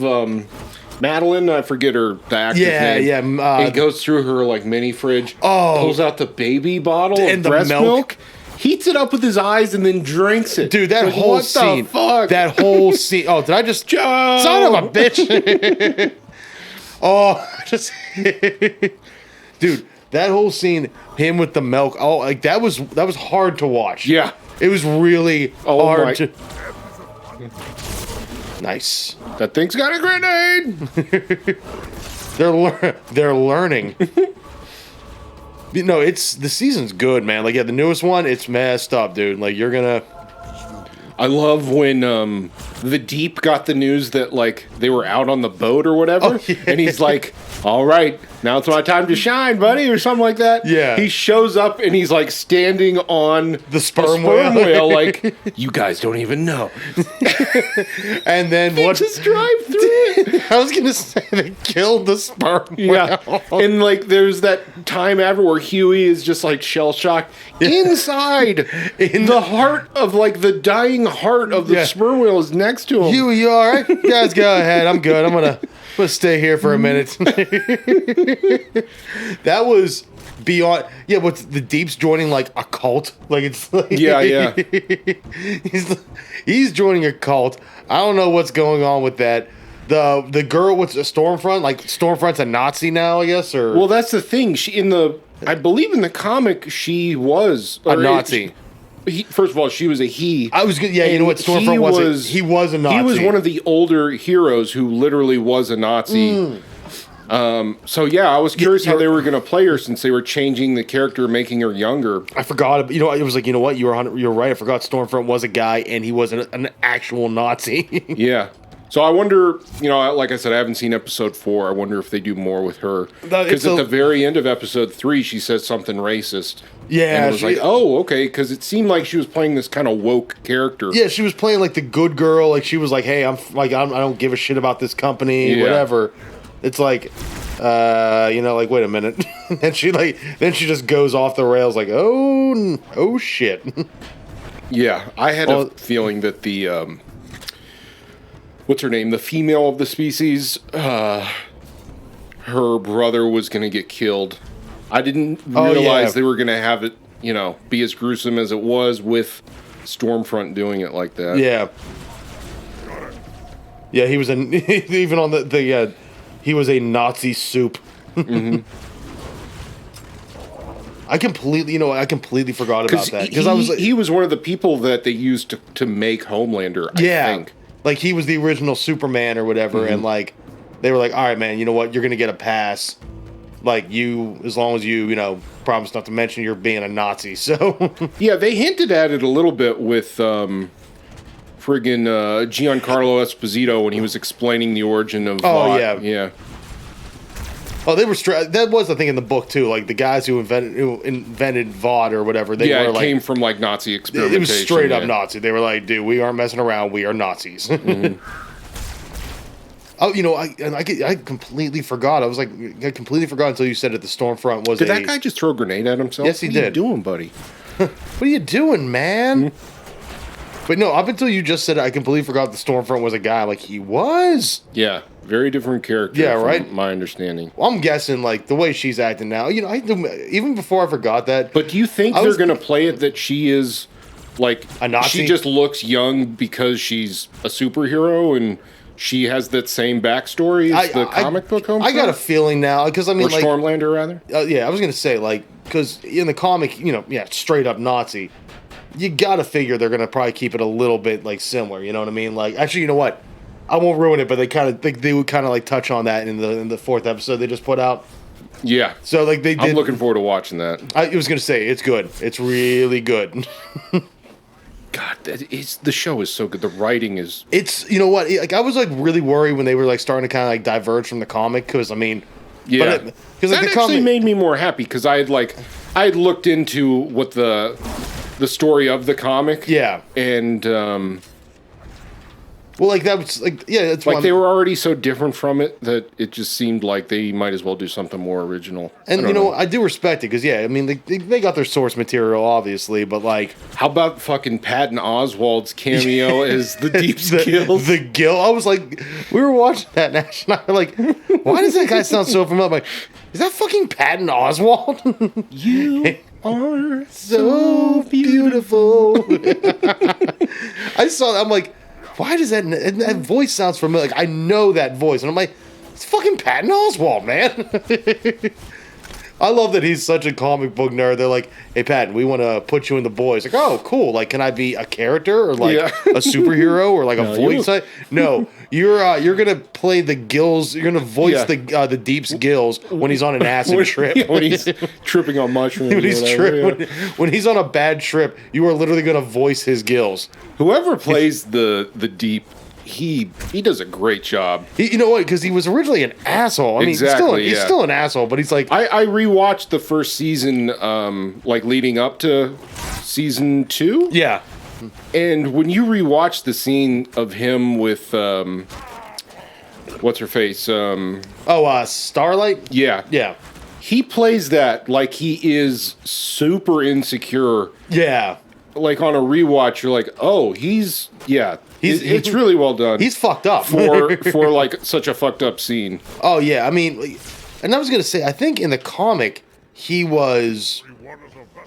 Madeline, I forget the actor's name. Yeah. He goes through her like mini fridge, pulls out the baby bottle And of the breast milk. milk, heats it up with his eyes, and then drinks it. Dude, that Like, whole what scene. The fuck? That whole scene. Oh, did I just. Joe! Son of a bitch. Oh, just. Dude, that whole scene, him with the milk. Oh, like that was hard to watch. Yeah. It was really Oh, hard my- to. Nice. That thing's got a grenade. They're learning. You know, the season's good, man. Like, yeah, the newest one, it's messed up, dude. Like, you're gonna. I love when the Deep got the news that like they were out on the boat or whatever, Oh, yeah. and he's like, "All right, now it's my time to shine, buddy," or something like that. Yeah. He shows up and he's like standing on The sperm whale. whale, like, "You guys don't even know." And then what? Just drive through it. I was gonna say they killed the sperm Yeah, whale. and like there's that time ever where Huey is just like shell shocked inside In the heart of like the dying heart of the Yeah. sperm whale is next to him. You all right? You guys go ahead. I'm good. I'm gonna stay here for a minute. That was beyond. Yeah, what's the Deep's joining like a cult? Like it's like Yeah. he's joining a cult. I don't know what's going on with that. The girl, what's a Stormfront? Like Stormfront's a Nazi now, I guess, or Well, that's the thing. I believe in the comic, she was a Nazi. First of all, she was a he. I was good. Yeah, you know what? And Stormfront was. He was a Nazi. He was one of the older heroes who literally was a Nazi. So yeah, I was curious how they were going to play her since they were changing the character, making her younger. I forgot. You know, it was like, you know what? You're right. I forgot Stormfront was a guy, and he was an actual Nazi. Yeah. So I wonder, like I said, I haven't seen episode 4. I wonder if they do more with her. Because at the very end of episode 3, she says something racist. Yeah, And I was like, oh, okay, because it seemed like she was playing this kind of woke character. Yeah, she was playing like the good girl. Like she was like, "Hey, I don't give a shit about this company, Yeah. whatever." It's like, like wait a minute, and then she just goes off the rails, like, oh shit. Yeah, I had a feeling that the what's her name, the female of the species, her brother was going to get killed. I didn't realize they were going to have it, be as gruesome as it was with Stormfront doing it like that. Yeah. Yeah, he was even on the he was a Nazi soup. Mm-hmm. I completely forgot about that because I was like, he was one of the people that they used to make Homelander. I think. Like he was the original Superman or whatever, Mm-hmm. and like they were like, all right, man, you know what? You're gonna get a pass. Like you, as long as you promise not to mention you're being a Nazi. So Yeah, they hinted at it a little bit with friggin' Giancarlo Esposito when he was explaining the origin of Oh, Vought. yeah. Yeah. they were that was the thing in the book too. Like the guys who invented Vought or whatever, they Yeah, were it like came from like Nazi experimentation. it was straight up yeah. Nazi. They were like, dude, we aren't messing around. We are Nazis. Mm-hmm. Oh, I completely forgot. I completely forgot until you said that the Stormfront was Did that guy just throw a grenade at himself? Yes, he What are you did. doing, buddy? What are you doing, man? But no, up until you just said it, I completely forgot the Stormfront was a guy. Like, he was. Yeah, very different character. Yeah, from right? My understanding. Well, I'm guessing, like, the way she's acting now, even before I forgot that. But do you think I they're was- going to play it that she is like A Nazi? She just looks young because she's a superhero, and she has that same backstory as the comic book home I got a feeling now, because I mean, or like, Stormlander, rather. yeah, I was gonna say, like, because in the comic, straight up Nazi, you gotta figure they're gonna probably keep it a little bit like similar. You know what I mean? Like, actually, you know what? I won't ruin it, but they would kind of like touch on that in the 4th episode they just put out. Yeah. So like they did. I'm looking forward to watching that. I was gonna say it's good. It's really good. God, the show is so good. The writing is. It's, you know what? Like, I was like really worried when they were like starting to kind of like diverge from the comic, because I mean, yeah, because that actually made me more happy, because I had looked into what the story of the comic. Yeah. And well, like that was like, yeah, it's like they were already so different from it that it just seemed like they might as well do something more original. And you know, I do respect it, because yeah, I mean they got their source material obviously, but like, how about fucking Patton Oswalt's cameo as the Deep Skills? The Gill. I was like, we were watching that and Ash and I were like, why does that guy sound so familiar? I'm like, is that fucking Patton Oswalt? You are so beautiful. I saw that. I'm like, why does that voice sounds familiar? Like, I know that voice, and I'm like, it's fucking Patton Oswalt, man. I love that he's such a comic book nerd. They're like, hey, Patton, we want to put you in the boys. Like, oh, cool. Like, can I be a character or like a superhero or like a voice? No, you're gonna play the Gills. You're gonna voice the Deep's Gills when he's on an acid trip. When he's tripping on mushrooms. When he's on a bad trip, you are literally gonna voice his Gills. Whoever plays the Deep, he does a great job. You know what? Because he was originally an asshole. I mean, he's still an asshole, but he's like... I rewatched the first season, like leading up to season 2. Yeah. And when you rewatch the scene of him with, what's her face? Starlight? Yeah. Yeah. He plays that like he is super insecure. Yeah. Like on a rewatch, you're like, oh, it's really well done. He's fucked up for like such a fucked up scene. Oh yeah, I mean, and I was gonna say, I think in the comic he was,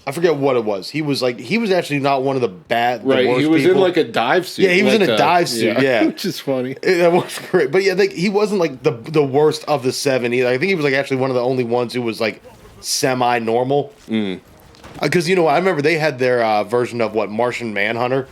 I forget what it was. He was actually not one of the bad, right? The worst he was people. in like a dive suit. Yeah, he was in a dive suit. Yeah, which is funny. That was great. But yeah, like, he wasn't like the worst of the 7 either. I think he was like actually one of the only ones who was like semi-normal. Because, you know, I remember they had their version of Martian Manhunter,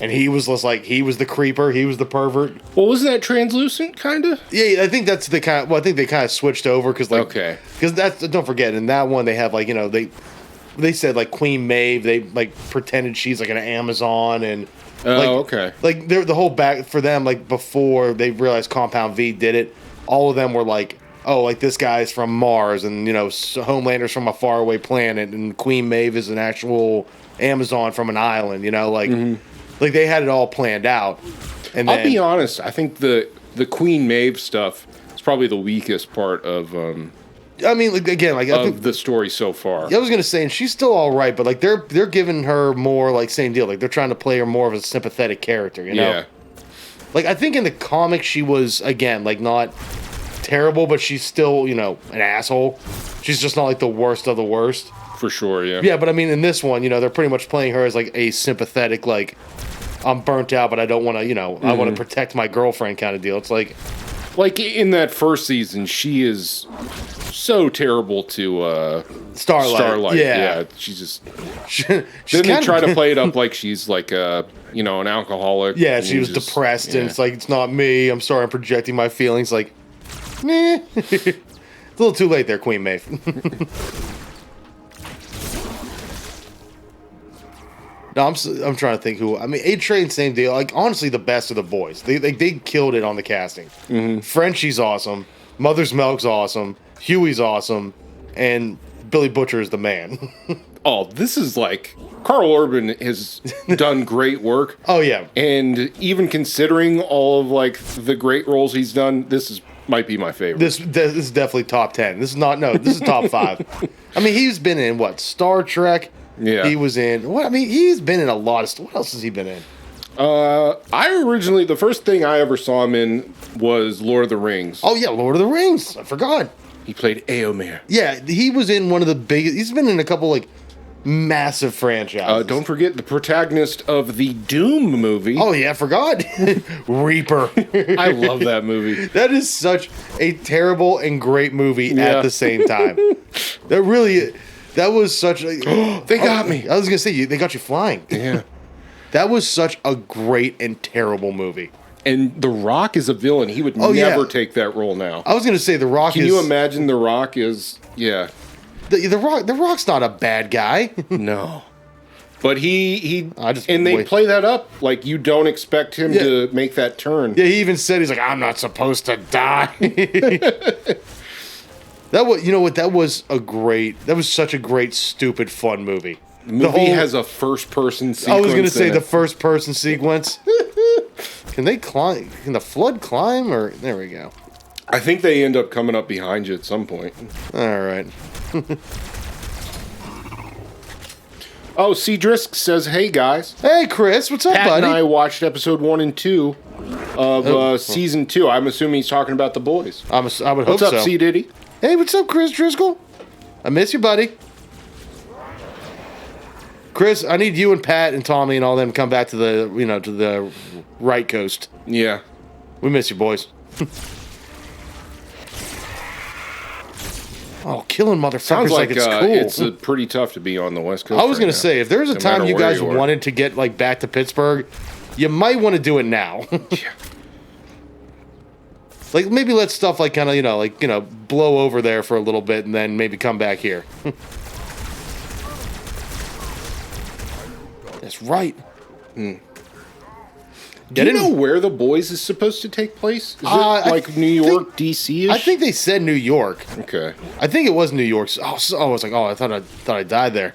and he was just like, he was the creeper, he was the pervert. Well, wasn't that translucent, kind of? Yeah, I think that's the kind of, I think they kind of switched over, because like, okay, because that's, don't forget, in that one they have like, you know, they said like Queen Maeve, they like pretended she's like an Amazon, and okay, like they're the whole back for them, like before they realized Compound V did it, all of them were like, oh, like this guy's from Mars, and you know, Homelander's from a faraway planet, and Queen Maeve is an actual Amazon from an island. You know, like like they had it all planned out. And I'll be honest, I think the Queen Maeve stuff is probably the weakest part of. I mean, like, again, like I think the story so far. I was gonna say, and she's still all right, but like they're giving her more like same deal. Like they're trying to play her more of a sympathetic character. You know, yeah. Like I think in the comic she was again like not terrible, but she's still, you know, an asshole. She's just not like the worst of the worst. For sure, yeah. Yeah, but I mean, in this one, you know, they're pretty much playing her as like a sympathetic, like, I'm burnt out, but I don't want to, you know, I want to protect my girlfriend kind of deal. It's like in that first season, she is so terrible to Starlight. Yeah, she's just. she's then they try to play it up like she's like you know, an alcoholic. Yeah, she was just depressed, and it's like, it's not me. I'm sorry, I'm projecting my feelings. Like, nah. It's a little too late there, Queen Maeve. No, I'm trying to think who. I mean, A-Train, same deal. Like, honestly, the best of the boys. They killed it on the casting. Frenchie's awesome. Mother's Milk's awesome. Huey's awesome. And Billy Butcher is the man. Oh, this is like... Carl Urban has done great work. Oh, yeah. And even considering all of, like, the great roles he's done, this might be my favorite. This is definitely top 10. This is top 5. I mean, he's been in, what, Star Trek... Yeah, he was in. What I mean, he's been in a lot of stuff. What else has he been in? the first thing I ever saw him in was Lord of the Rings. Oh yeah, Lord of the Rings. I forgot. He played Éomer. Yeah, he was in one of the biggest. He's been in a couple like massive franchises. Don't forget the protagonist of the Doom movie. Oh yeah, I forgot. Reaper. I love that movie. That is such a terrible and great movie at the same time. That was such a... They got me. I was going to say, they got you flying. Yeah. That was such a great and terrible movie. And The Rock is a villain. He would never take that role now. I was going to say The Rock Can you imagine The Rock is... Yeah. The Rock's not a bad guy. No. But they wait. play that up like you don't expect him to make that turn. Yeah, he even said, he's like, I'm not supposed to die. That was such a great, stupid, fun movie. The movie has a first-person sequence. I was going to say the first-person sequence. Can they climb? Can the flood climb? Or there we go. I think they end up coming up behind you at some point. All right. Oh, Cedrisk says, "Hey guys, Hey Chris, what's up, Pat buddy? and I watched episode 1 and 2 of season 2. I'm assuming he's talking about the boys. I would hope What's up, so. C Diddy? Hey, what's up, Chris Driscoll? I miss you, buddy. Chris, I need you and Pat and Tommy and all them to come back to the right coast. Yeah, We miss you, boys. Oh, killing motherfuckers sounds like it's cool. it's pretty tough to be on the West Coast. I was going gonna to say, if there's a time you guys wanted to get back to Pittsburgh, you might want to do it now. Yeah. Like maybe let stuff blow over there for a little bit and then maybe come back here. That's right. Do you know where the boys is supposed to take place? Is it New York, DC-ish? I think they said New York. Okay. I think it was New York. I was like, I thought I died there.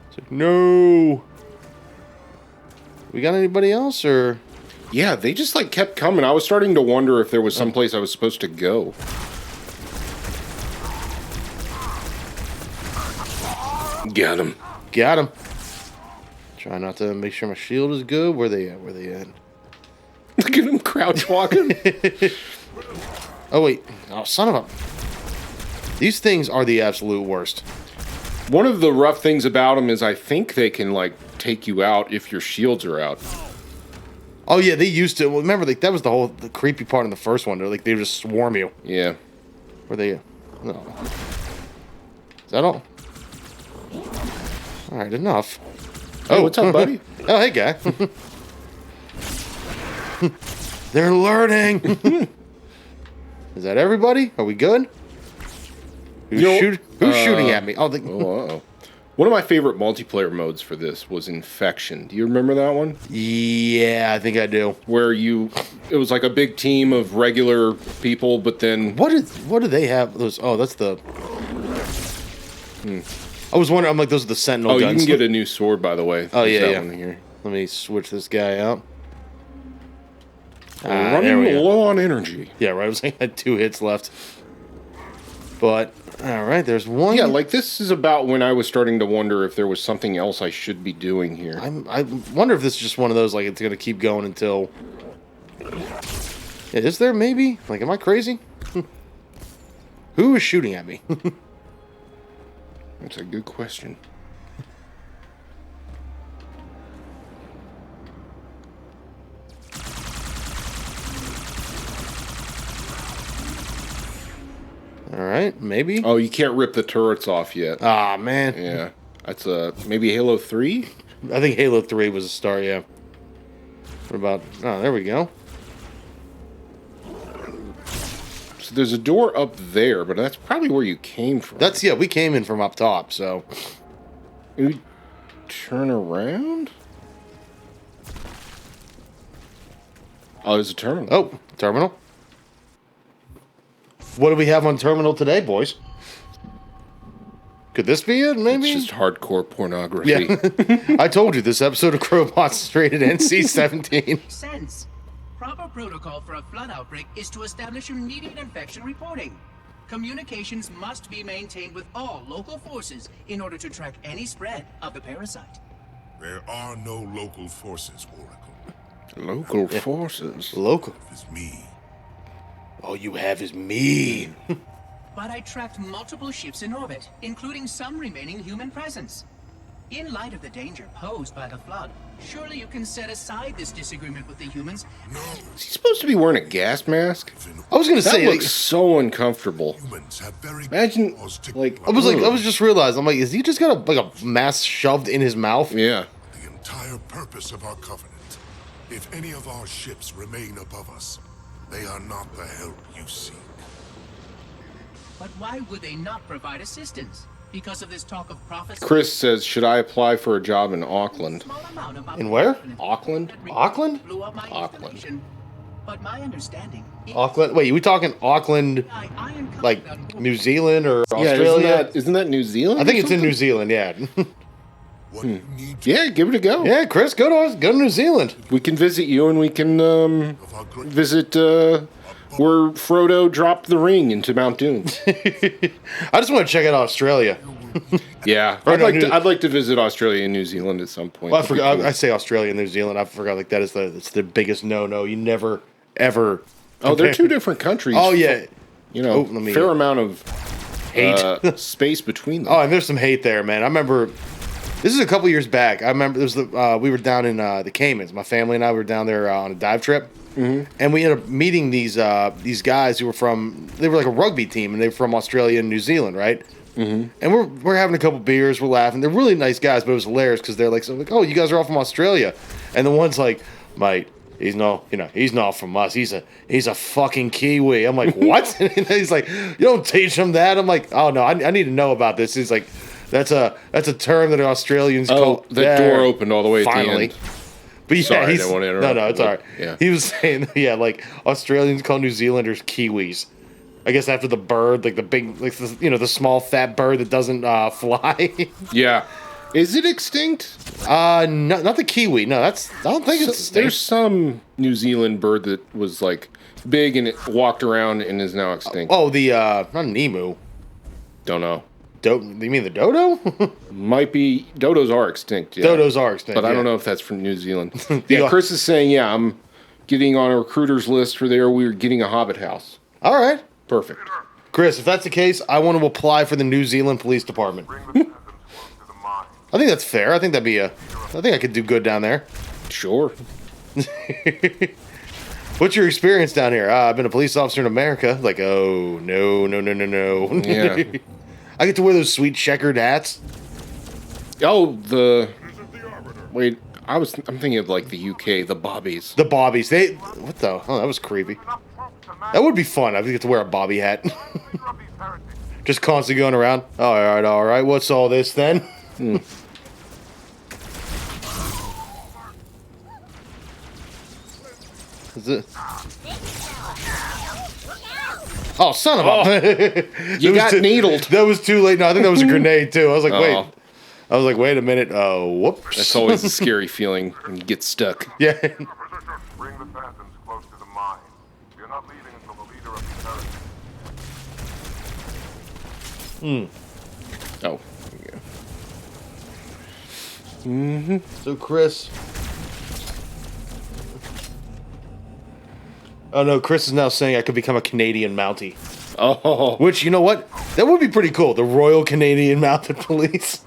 It's like, no. We got anybody else or? Yeah, they just kept coming. I was starting to wonder if there was someplace I was supposed to go. Got him. Got him. Try not to make sure my shield is good. Where they at? Look at him crouch walking. Oh wait. Oh, son of a. These things are the absolute worst. One of the rough things about them is I think they can take you out if your shields are out. Oh yeah, they used to. Well, remember, that was the creepy part in the first one. They would just swarm you. Yeah. Were they? No. Is that all? All right, enough. Hey, what's up, buddy? Oh, hey, guy. They're learning. Is that everybody? Are we good? Who's shooting at me? Oh, uh-oh. One of my favorite multiplayer modes for this was Infection. Do you remember that one? Yeah, I think I do. Where it was like a big team of regular people, but then... What do they have? Those? Oh, that's the... I was wondering, I'm like, those are the Sentinel guns. You can get a new sword, by the way. Oh, There's yeah, that one here. Let me switch this guy out. Running low on energy. Yeah, right. I was like, I had 2 hits left. But, all right, there's one. Yeah, this is about when I was starting to wonder if there was something else I should be doing here. I wonder if this is just one of those, it's going to keep going until... Yeah, is there maybe? Am I crazy? Who is shooting at me? That's a good question. All right, maybe. Oh, you can't rip the turrets off yet. Ah, man. Yeah. That's maybe Halo 3? I think Halo 3 was a start, yeah. What about... Oh, there we go. So there's a door up there, but that's probably where you came from. We came in from up top, so... You turn around? Oh, there's a terminal. Oh, terminal. What do we have on terminal today, boys? Could this be it, maybe? It's just hardcore pornography. Yeah. I told you, this episode of Crobots is rated NC-17. Sense. Proper protocol for a flood outbreak is to establish immediate infection reporting. Communications must be maintained with all local forces in order to track any spread of the parasite. There are no local forces, Oracle. Local forces. Local. It's me. All you have is me. But I tracked multiple ships in orbit, including some remaining human presence. In light of the danger posed by the flood, surely you can set aside this disagreement with the humans. Is he supposed to be wearing a gas mask? I was gonna That say, looks so uncomfortable. Humans have very Imagine, good cause to like, I was just realized, I'm like, is he just got a mask shoved in his mouth? yeah. the entire purpose of our covenant. If any of our ships remain above us, they are not the help you seek. But why would they not provide assistance? Because of this talk of prophecy? Chris says, should I apply for a job in Auckland? Small amount about In where? Auckland? Auckland? blew up my Auckland. installation. But my understanding is Auckland? Wait, we talking Auckland, iron like New Zealand or Yeah, Australia? isn't that New Zealand? I think or it's in something? New Zealand, yeah. What you need to Yeah, give it a go. Yeah, Chris, go to New Zealand. We can visit you and we can of our great visit where Frodo dropped the ring into Mount Doom. I just want to check out Australia. Yeah, Or no, I'd like to visit Australia and New Zealand at some point. Well, I forgot. I say Australia and New Zealand. I forgot. Like that is it's the biggest no. You never ever. Oh, they're compare- two different countries. Oh yeah. You know, Oh, let me- fair amount of Hate. space between them. Oh, and there's some hate there, man. I remember. This is a couple years back. I remember there was we were down in the Caymans. My family and I were down there on a dive trip, and we ended up meeting these guys who were they were like a rugby team, and they were from Australia and New Zealand, right? Mm-hmm. And we're having a couple beers, we're laughing. They're really nice guys, but it was hilarious because they're like, oh, you guys are all from Australia, and the one's like, mate. He's not from us. He's a fucking Kiwi. I'm like, what? And he's like, you don't teach him that. I'm like, oh no, I need to know about this. He's like, that's a term that Australians call. that door opened all the way finally. at the end. But yeah, Sorry, I he's, didn't want to interrupt. no, it's all right. Yeah. He was saying, yeah, like Australians call New Zealanders Kiwis. I guess after the bird, like the big, like the small fat bird that doesn't fly. Yeah. Is it extinct? No, not the kiwi. No, I don't think it's There's extinct. some New Zealand bird that was like big and it walked around and is now extinct. Oh, the not an emu. Don't know. You mean the dodo? Might be. Dodos are extinct. Yeah. Dodos are extinct. But I yeah. don't know if that's from New Zealand. Yeah. Yeah, Chris is saying, yeah, I'm getting on a recruiter's list for there. We're getting a Hobbit house. All right, Perfect. Chris. If that's the case, I want to apply for the New Zealand Police Department. bring the peasants close to the mine. I think that's fair. I think I could do good down there. Sure. What's your experience down here? I've been a police officer in America. Like, oh no. Yeah. I get to wear those sweet checkered hats. Oh, This is the Arbiter. wait. I'm thinking of like the UK, the bobbies. The bobbies. What the? Oh, that was creepy. That would be fun. I would get to wear a bobby hat. Just constantly going around. All right. What's all this then? Is it? Oh, son of a! You got needled. That was too late. No, I think that was a grenade too. I was like, wait. Oh. I was like, wait a minute. Oh, whoops. That's always a scary feeling when you get stuck. Yeah. Bring the phantoms close to the mine. We are not leaving until the leader of the terrorists. Oh. There you go. So, Chris. Oh no, Chris is now saying I could become a Canadian Mountie. Oh. Which, you know what? That would be pretty cool. The Royal Canadian Mounted Police.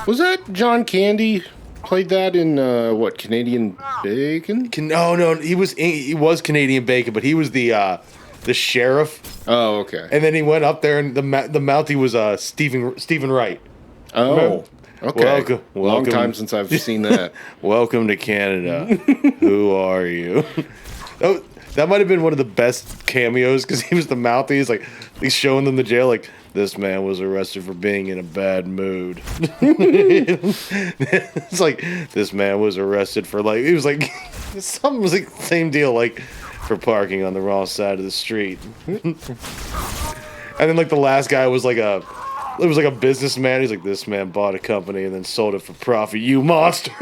Was that John Candy played that in what, Canadian Bacon? No, he was Canadian Bacon, but he was the sheriff. Oh, okay. And then he went up there, and the Mountie was Stephen Wright. Oh, Remember? okay. Long Welcome. time since I've seen that. Welcome to Canada. Who are you? That might have been one of the best cameos because he was the Mountie. He's showing them the jail like, this man was arrested for being in a bad mood. It's like, this man was arrested for he was like, something was like the same deal, like for parking on the wrong side of the street. And then like the last guy was like it was like a businessman. He's like, this man bought a company and then sold it for profit. You monster.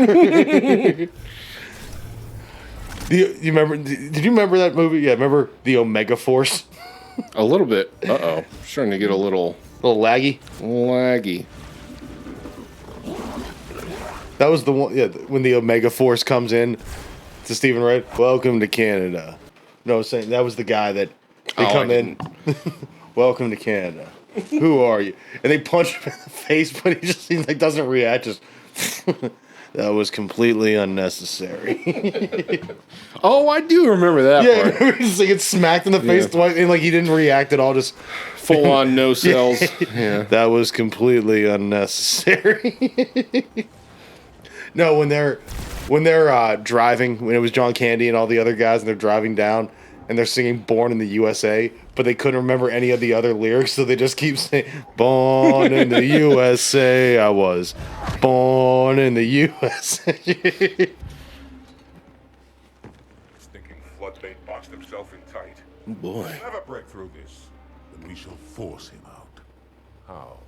You remember? Did you remember that movie? Yeah, remember the Omega Force? A little bit. Uh-oh. Starting to get a little A little laggy. laggy. That was the one. Yeah, when the Omega Force comes in to Stephen Wright. Welcome to Canada. No, I was saying that was the guy that they come in. Welcome to Canada. Who are you? And they punch him in the face, but he doesn't react. Just That was completely unnecessary. Oh, I do remember that part. Yeah, just like get smacked in the face twice, and like he didn't react at all. Just Full on no cells. Yeah. that was completely unnecessary. No, when they're driving, when it was John Candy and all the other guys, and they're driving down, and they're singing "Born in the USA," but they couldn't remember any of the other lyrics, so they just keep saying, "Born in the USA, I was born in the USA." Stinking floodbait boxed himself in tight. Boy. Never break through this. Then we shall force him out. How?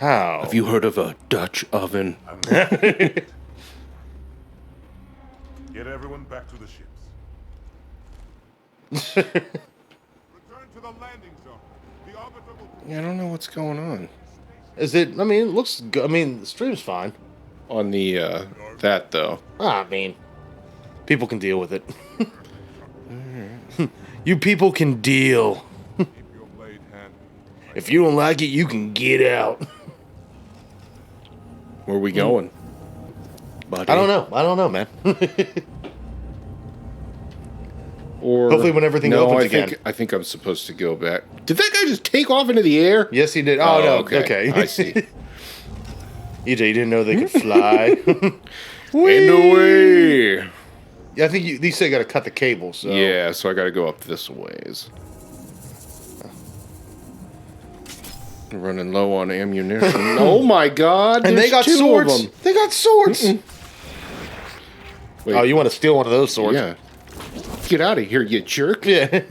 How? Have you heard of a Dutch oven? Get everyone back to the ships. Return to the landing zone. The Arbiter will... Yeah, I don't know what's going on. Is it? I mean, it looks good. I mean, the stream's fine. On the, that though. I mean, people can deal with it. You people can deal. Keep your blade handy. If you don't like it, you can get out. Where are we going? Buddy? I don't know, man. Or Hopefully when everything opens again. I think I'm supposed to go back. Did that guy just take off into the air? Yes, he did. Oh, no. Okay. I see. EJ, you didn't know they could fly. And away. Yeah, I think you said you got to cut the cable. So Yeah, so I got to go up this ways. Running low on ammunition. Oh my God! And they got there's two of swords. them. They got swords. Wait, Oh, you want to steal one of those swords? yeah. Get out of here, you jerk! Yeah.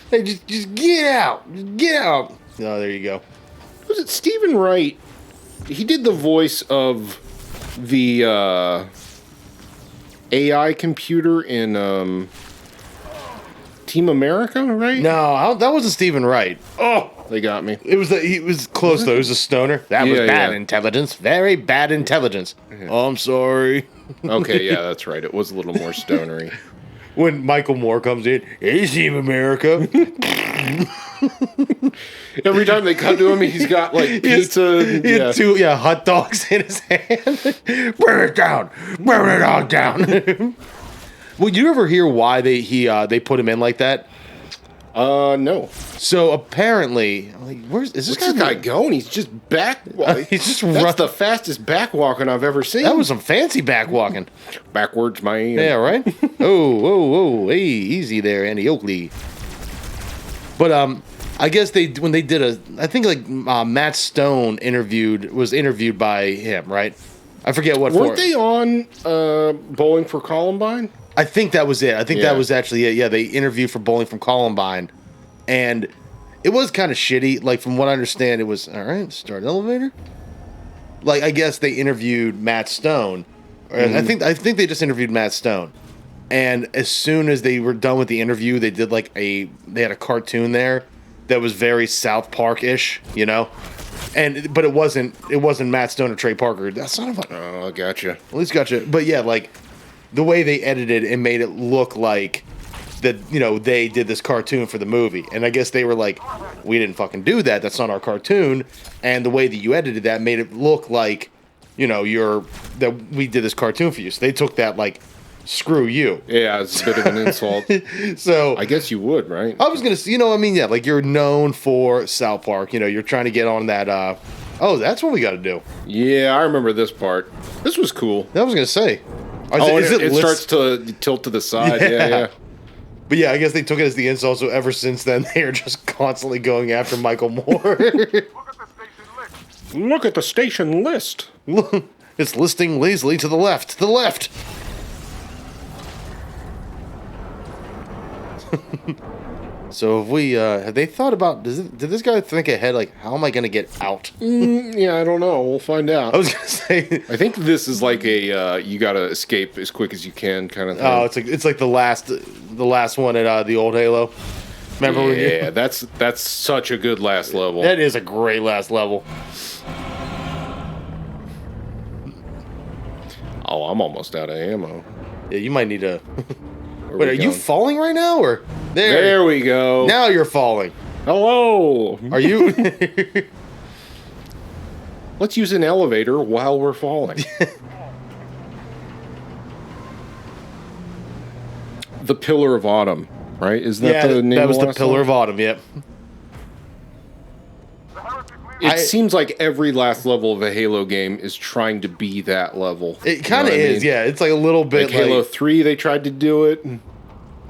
Hey, just get out. Just get out. Oh, there you go. Was it Stephen Wright? He did the voice of the AI computer in Team America, right? No, that wasn't Stephen Wright. Oh, they got me. He was close though. He was a stoner. That was Yeah, bad yeah. intelligence. Very bad intelligence. Oh, I'm sorry. Okay, yeah, that's right. It was a little more stonery. When Michael Moore comes in, hey, Team America. Every time they cut to him, he's got like pizza. He had two hot dogs in his hand. Burn it down. Burn it all down. Well, you ever hear why they put him in like that? No. So apparently, like, is this What's this guy going? He's just back. He's just That's the fastest back walking I've ever seen. That was some fancy back walking. Backwards, man. Yeah, right? Oh, hey, easy there, Andy Oakley. But I guess when they did I think like Matt Stone was interviewed by him, right? I forget what Weren't they on Bowling for Columbine? I think that was it. I think Yeah. that was actually it. Yeah, they interviewed for Bowling from Columbine, and it was kind of shitty. Like from what I understand, it was all right. Start elevator. Like I guess they interviewed Matt Stone. I think they just interviewed Matt Stone, and as soon as they were done with the interview, they did they had a cartoon there that was very South Park-ish, you know. But it wasn't Matt Stone or Trey Parker. That's not a Oh, gotcha. at least gotcha. But yeah, like the way they edited and made it look like that, they did this cartoon for the movie. And I guess they were like, we didn't fucking do that. That's not our cartoon. And the way that you edited that made it look like, that we did this cartoon for you. So they took that like, screw you. Yeah, it's a bit of an insult. So I guess you would, right? I was gonna say, like you're known for South Park. You're trying to get on that. Oh, that's what we got to do. Yeah, I remember this part. This was cool. I was gonna say. It starts to tilt to the side. Yeah. But yeah, I guess they took it as the insult. So ever since then, they are just constantly going after Michael Moore. Look at the station list. It's listing lazily to the left. To the left. So have they thought about, did this guy think ahead, like, how am I going to get out? Yeah, I don't know. We'll find out. I was going to say. I think this is like a, you got to escape as quick as you can kind of thing. Oh, it's like the last one at the old Halo. Remember? Yeah, that's such a good last level. That is a great last level. Oh, I'm almost out of ammo. Yeah, you might need to. Where Wait, we are you going? falling right now, or There we go. Now you're falling. Hello. Are you? Let's use an elevator while we're falling. The Pillar of Autumn, right? Isn't that the name? That was of the Pillar of Autumn. Yep. It seems like every last level of a Halo game is trying to be that level. It kind of is. Yeah, it's like a little bit like Halo 3. They tried to do it.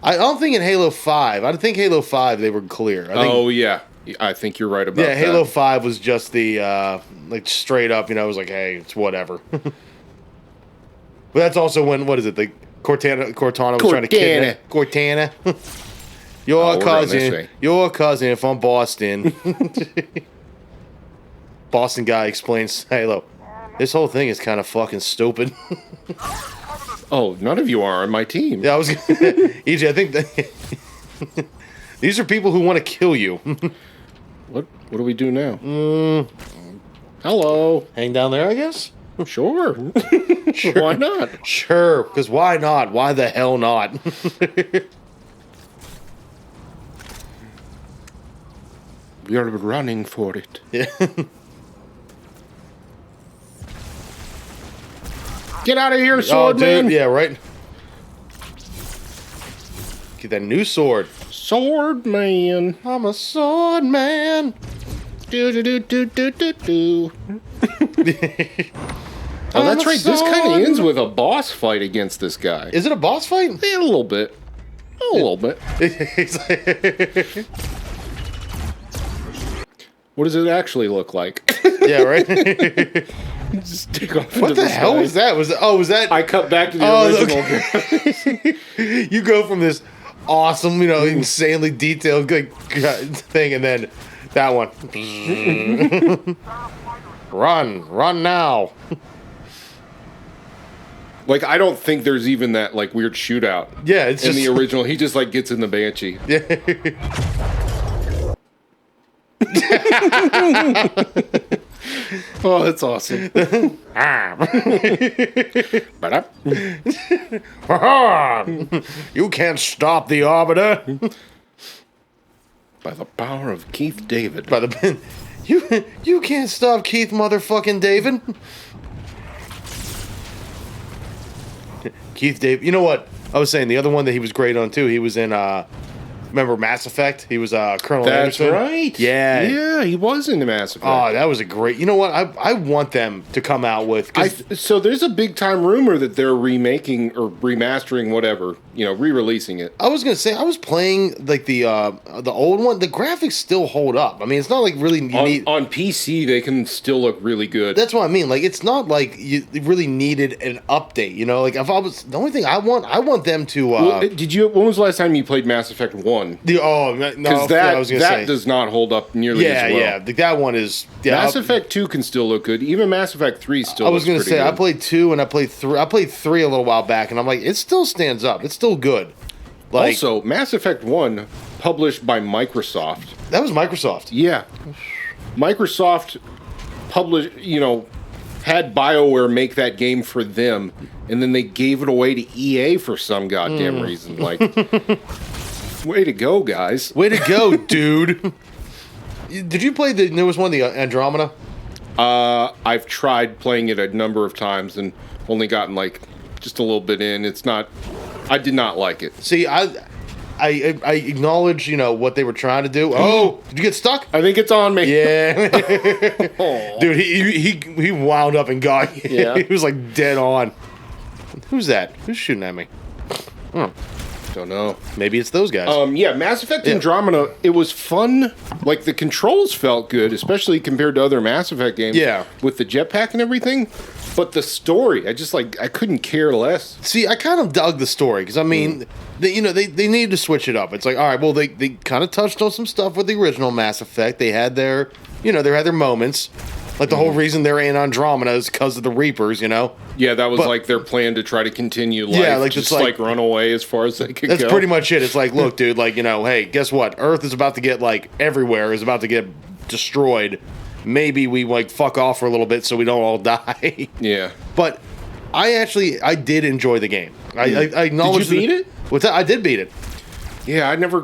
I don't think in Halo 5. I think Halo 5 they were clear. Yeah. I think you're right about that. Yeah, Halo 5 was just the, like, straight up, it was like, hey, it's whatever. But that's also when, what is it, Cortana was trying to kidnap Cortana. Your cousin from Boston. Boston guy explains Halo. This whole thing is kind of fucking stupid. Oh, none of you are on my team. Yeah, EJ, I think that these are people who want to kill you. What do we do now? Hello. Hang down there, I guess? Sure. Why not? Sure, because why not? Why the hell not? We are running for it. Yeah. Get out of here, sword man. Yeah, right. Get that new sword. Sword man. I'm a sword man. Do do do do do do do. Oh, that's right. This kind of ends with a boss fight against this guy. Is it a boss fight? Yeah, a little bit. A little bit. What does it actually look like? Yeah, right. Just take off. What the hell was that? Was that? I cut back to the original. Okay. You go from this awesome, insanely detailed good thing, and then that one. Run now. Like, I don't think there's even that like weird shootout. Yeah, it's in just the original. He just like gets in the Banshee. Yeah. Oh, that's awesome. You can't stop the Arbiter. By the power of Keith David. You can't stop Keith motherfucking David. Keith David. You know what? I was saying the other one that he was great on too. He was in remember Mass Effect? He was Colonel Anderson. That's right. Yeah. Yeah, he was in Mass Effect. Oh, that was a great... You know what? I want them to come out with... So there's a big-time rumor that they're remaking or remastering whatever, re-releasing it. I was going to say, I was playing, like, the old one. The graphics still hold up. I mean, it's not, like, really... On PC, they can still look really good. That's what I mean. Like, it's not like you really needed an update, Like, if I was... The only thing I want them to... When was the last time you played Mass Effect 1? Because that does not hold up nearly as well. Yeah, that one is... Yeah, Mass Effect 2 can still look good. Even Mass Effect 3 still looks pretty good. I was going to say, I played 2 and I played 3. I played 3 a little while back, and I'm like, it still stands up. It's still good. Like, also, Mass Effect 1, published by Microsoft. That was Microsoft. Yeah. Microsoft published, had BioWare make that game for them, and then they gave it away to EA for some goddamn reason. Like... Way to go, guys. Way to go, dude. Did you play the newest one, the Andromeda? I've tried playing it a number of times and only gotten, just a little bit in. I did not like it. See, I acknowledge, what they were trying to do. Oh, did you get stuck? I think it's on me. Yeah. Dude, he wound up and got you. Yeah. He was, dead on. Who's that? Who's shooting at me? Don't know. Maybe it's those guys. Yeah, Mass Effect Andromeda, it was fun. Like, the controls felt good, especially compared to other Mass Effect games. Yeah. With the jetpack and everything. But the story, I couldn't care less. See, I kind of dug the story, because, I mean, they needed to switch it up. It's like, all right, well, they kind of touched on some stuff with the original Mass Effect. They had their, they had their moments. Like, the whole reason they're in Andromeda is because of the Reapers, Yeah, that was their plan to try to continue life. Yeah, just run away as far as they could go. That's pretty much it. It's like, look, dude, hey, guess what? Earth is about to get, everywhere is about to get destroyed. Maybe we, fuck off for a little bit so we don't all die. Yeah. But I did enjoy the game. I acknowledge... Did you beat it? What's that? I did beat it. Yeah, I never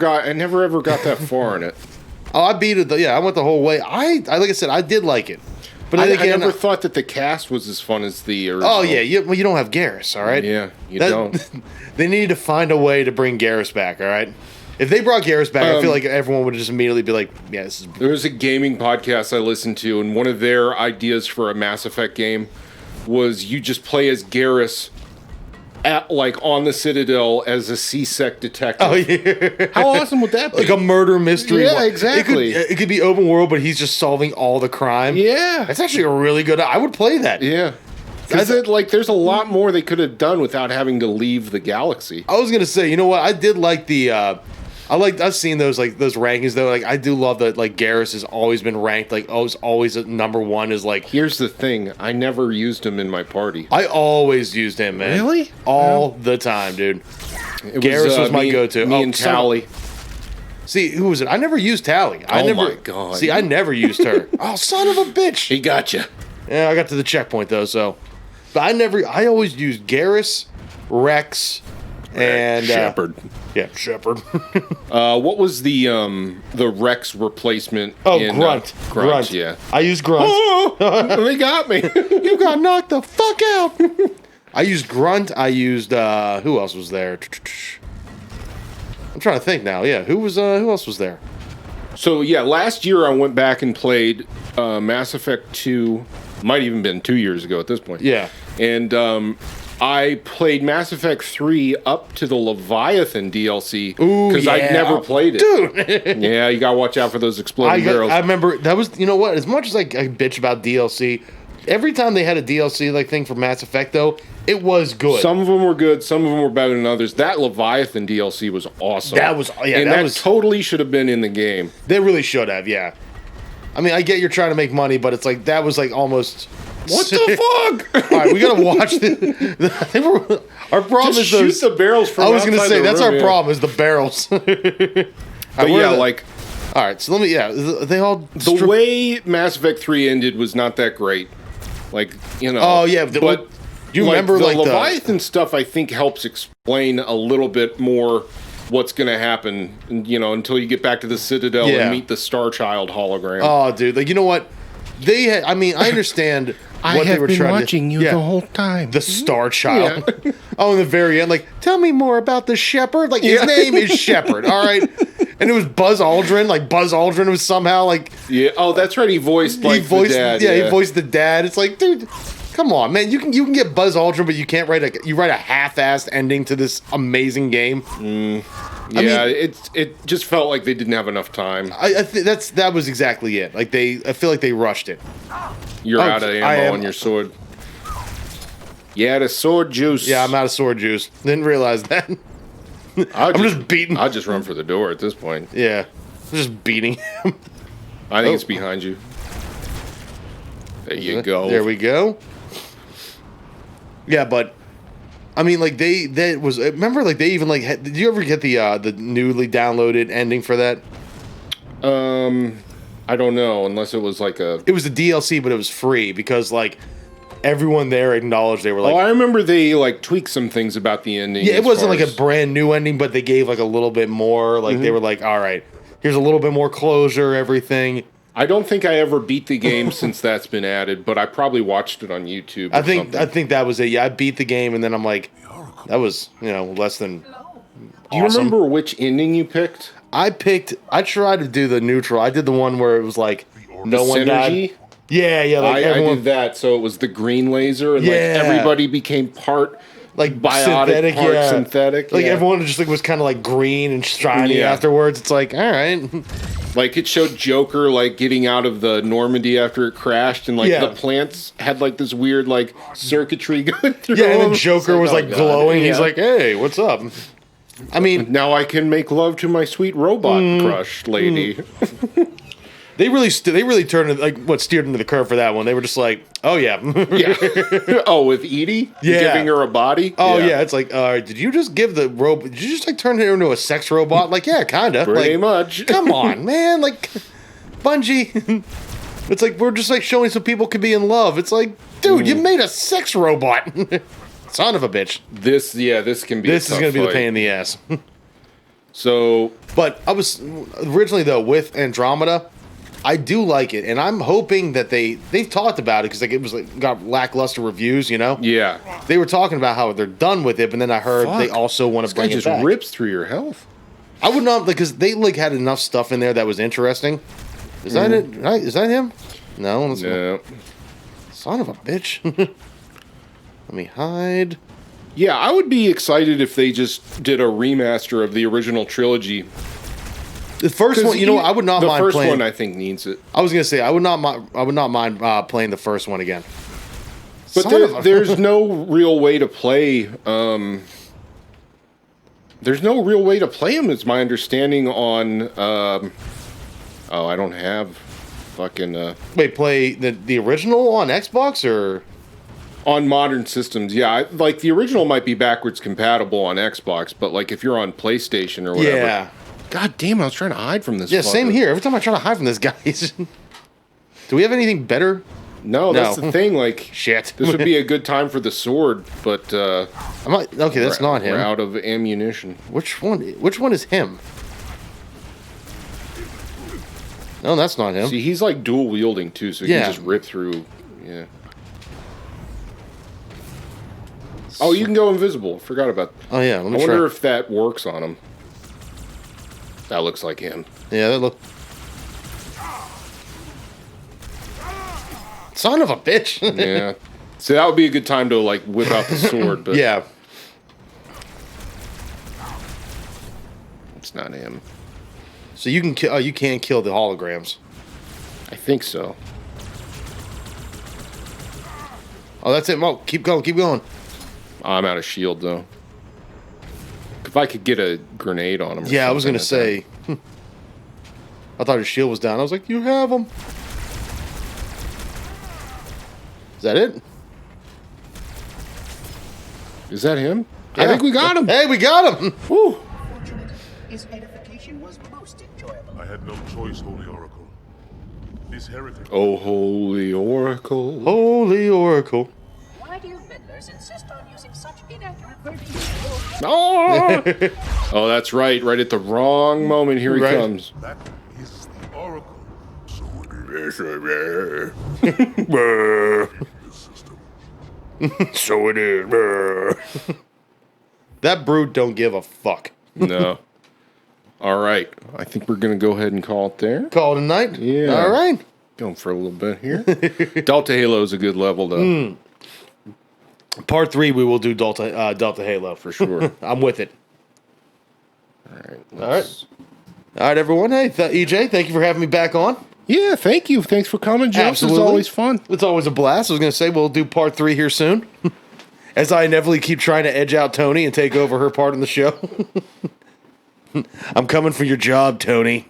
ever got that far in it. Oh, I beat it. I went the whole way. Like I said, I did like it. But I then again, never thought that the cast was as fun as the original. oh yeah, you don't have Garrus, all right? Yeah, you don't. They need to find a way to bring Garrus back, all right? If they brought Garrus back, I feel like everyone would just immediately be like, yeah, this is... There was a gaming podcast I listened to, and one of their ideas for a Mass Effect game was you just play as Garrus at, like, on the Citadel as a CSEC detective. Oh, yeah. How awesome would that be? Like a murder mystery. Yeah, exactly. It could be open world, but he's just solving all the crime. Yeah. That's actually a really good... I would play that. Yeah. Because, like, there's a lot more they could have done without having to leave the galaxy. I was going to say, you know what? I did like the... I've seen those rankings though. Like I do love that like Garrus has always been ranked like always at number 1 is like. Here's the thing, I never used him in my party. I always used him, man. Really? All the time, dude. Garrus was my go-to. Me and Tally. See, who was it? I never used Tally. My god. See, I never used her. Oh, son of a bitch. He got you. Yeah, I got to the checkpoint though, so. But I always used Garrus, Rex, and Shepard. Yeah, Shepard. What was the Rex replacement? Oh, in, Grunt. Grunt. Yeah. I used Grunt. Oh, they got me. You got knocked the fuck out. I used Grunt. I used who else was there? I'm trying to think now. Yeah, who else was there? So yeah, last year I went back and played Mass Effect 2. Might even been 2 years ago at this point. Yeah. And I played Mass Effect 3 up to the Leviathan DLC because I'd never played it. Dude. Yeah, you gotta watch out for those exploding barrels. I remember that was, you know what, as much as I bitch about DLC, every time they had a DLC like thing for Mass Effect though, it was good. Some of them were good, some of them were better than others. That Leviathan DLC was awesome. That was, yeah, and that was totally should have been in the game. They really should have, yeah. I mean, I get you're trying to make money, but it's like that was like almost. What the fuck? All right, we gotta watch our problem Just is shoot the barrels from I was gonna outside say the that's room, our yeah. problem is the barrels. But yeah, like all right. So let me. Yeah, they all the way Mass Effect 3 ended was not that great. Like you know. Oh yeah, but do you remember the like Leviathan stuff? I think helps explain a little bit more what's going to happen. You know, until you get back to the Citadel and meet the Star Child hologram. Oh, dude, like you know what? They had. I mean, I understand. I what have they were been trying watching to, you the whole time. The Star Child. Yeah. Oh, in the very end, like, tell me more about the Shepherd. Like, his name is Shepherd, all right? And it was Buzz Aldrin. Like, Buzz Aldrin was somehow, like... Yeah, oh, that's right. He voiced, like, the dad. Yeah, he voiced the dad. It's like, dude, come on, man. You can get Buzz Aldrin, but you can't write a half-assed ending to this amazing game. Yeah, I mean, it just felt like they didn't have enough time. I think that was exactly it. Like, I feel like they rushed it. You're out of ammo on your sword. You out of sword juice. Yeah, I'm out of sword juice. Didn't realize that. I'm just beating. I'll just run for the door at this point. Yeah. I'm just beating him. I think it's behind you. There you go. There we go. Yeah, but I mean, like remember, like they even like. Did you ever get the newly downloaded ending for that? I don't know, unless it was like a. It was a DLC, but it was free because like everyone there acknowledged they were like. Oh, I remember they like tweaked some things about the ending. Yeah, it wasn't like a brand new ending, but they gave like a little bit more. Like they were like, all right, here's a little bit more closure, everything. I don't think I ever beat the game since that's been added, but I probably watched it on YouTube. I think that was it. Yeah, I beat the game, and then I'm like, that was less than. Do you remember which ending you picked? I tried to do the neutral. I did the one where it was like no one died. Yeah, like I did that. So it was the green laser, and like everybody became part like biotic, part synthetic. Like everyone just like was kind of like green and shiny afterwards. It's like, all right. Like it showed Joker like getting out of the Normandy after it crashed, and like the plants had like this weird like circuitry going through. Yeah, and then Joker was like glowing. He's like, "Hey, what's up?" I mean, now I can make love to my sweet robot crush lady. They really turned it, like what steered into the curve for that one. They were just like, "Oh yeah, oh with Edie, giving her a body." Oh yeah, it's like, did you just give the robot? Did you just like turn her into a sex robot? Like, yeah, kinda. Pretty like, much. Come on, man. Like, Bungie. It's like we're just like showing some people could be in love. It's like, dude, you made a sex robot. Son of a bitch. This can be. This is gonna be the pain in the ass. So, but I was originally though with Andromeda. I do like it, and I'm hoping that they've talked about it because like it was like got lackluster reviews, you know. Yeah. They were talking about how they're done with it, but then I heard they also want to bring it just back. rips through your health. I would not because they like had enough stuff in there that was interesting. Is that it? Right? Is that him? No. No. Son of a bitch. Let me hide. Yeah, I would be excited if they just did a remaster of the original trilogy. The first one, you know, I would not mind playing. The playing. first one, I think, needs it. I was gonna say I would not mind playing the first one again. But there's no real way to play. There's no real way to play them. It's my understanding on. I don't have fucking. Wait, play the original on Xbox or on modern systems? Yeah, like the original might be backwards compatible on Xbox, but like if you're on PlayStation or whatever. Yeah. God damn! I was trying to hide from this. Yeah, fucker. same here. Every time I try to hide from this guy, do we have anything better? No, that's the thing. Like, shit. This would be a good time for the sword, but I'm not, okay, that's not him. We're out of ammunition. Which one? Which one is him? No, that's not him. See, he's like dual wielding too, so he can just rip through. Yeah. Oh, you can go invisible. Forgot about. Oh yeah. Let me I wonder if that works on him. That looks like him. Yeah, that look. Son of a bitch. Yeah. So that would be a good time to like whip out the sword, but yeah. It's not him. So you can kill. Oh, you can kill the holograms. I think so. Oh, that's it. Mo, keep going. Keep going. I'm out of shield though. If I could get a grenade on him. Yeah, I was gonna say. I thought his shield was down. I was like, you have him. Is that it? Is that him? Yeah. I think we got him. Hey, we got him. Woo. His edification was most enjoyable. I had no choice, Holy Oracle. This heretic. Oh, holy oracle. Holy Oracle. Why do you meddlers insist on using such inaccurate verbiage? Oh! Oh, that's right. Right at the wrong moment. Here he comes. That is the Oracle. So So it is. That brood don't give a fuck. No. All right. I think we're going to go ahead and call it there. Call it a night? Yeah. All right. Going for a little bit here. Delta Halo is a good level, though. Part 3, we will do Delta Halo. For sure. I'm with it. All right. All right, everyone. Hey, EJ, thank you for having me back on. Yeah, thank you. Thanks for coming, Joe. Absolutely. It's always fun. It's always a blast. I was going to say we'll do part 3 here soon. As I inevitably keep trying to edge out Tony and take over her part in the show. I'm coming for your job, Tony.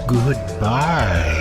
Goodbye.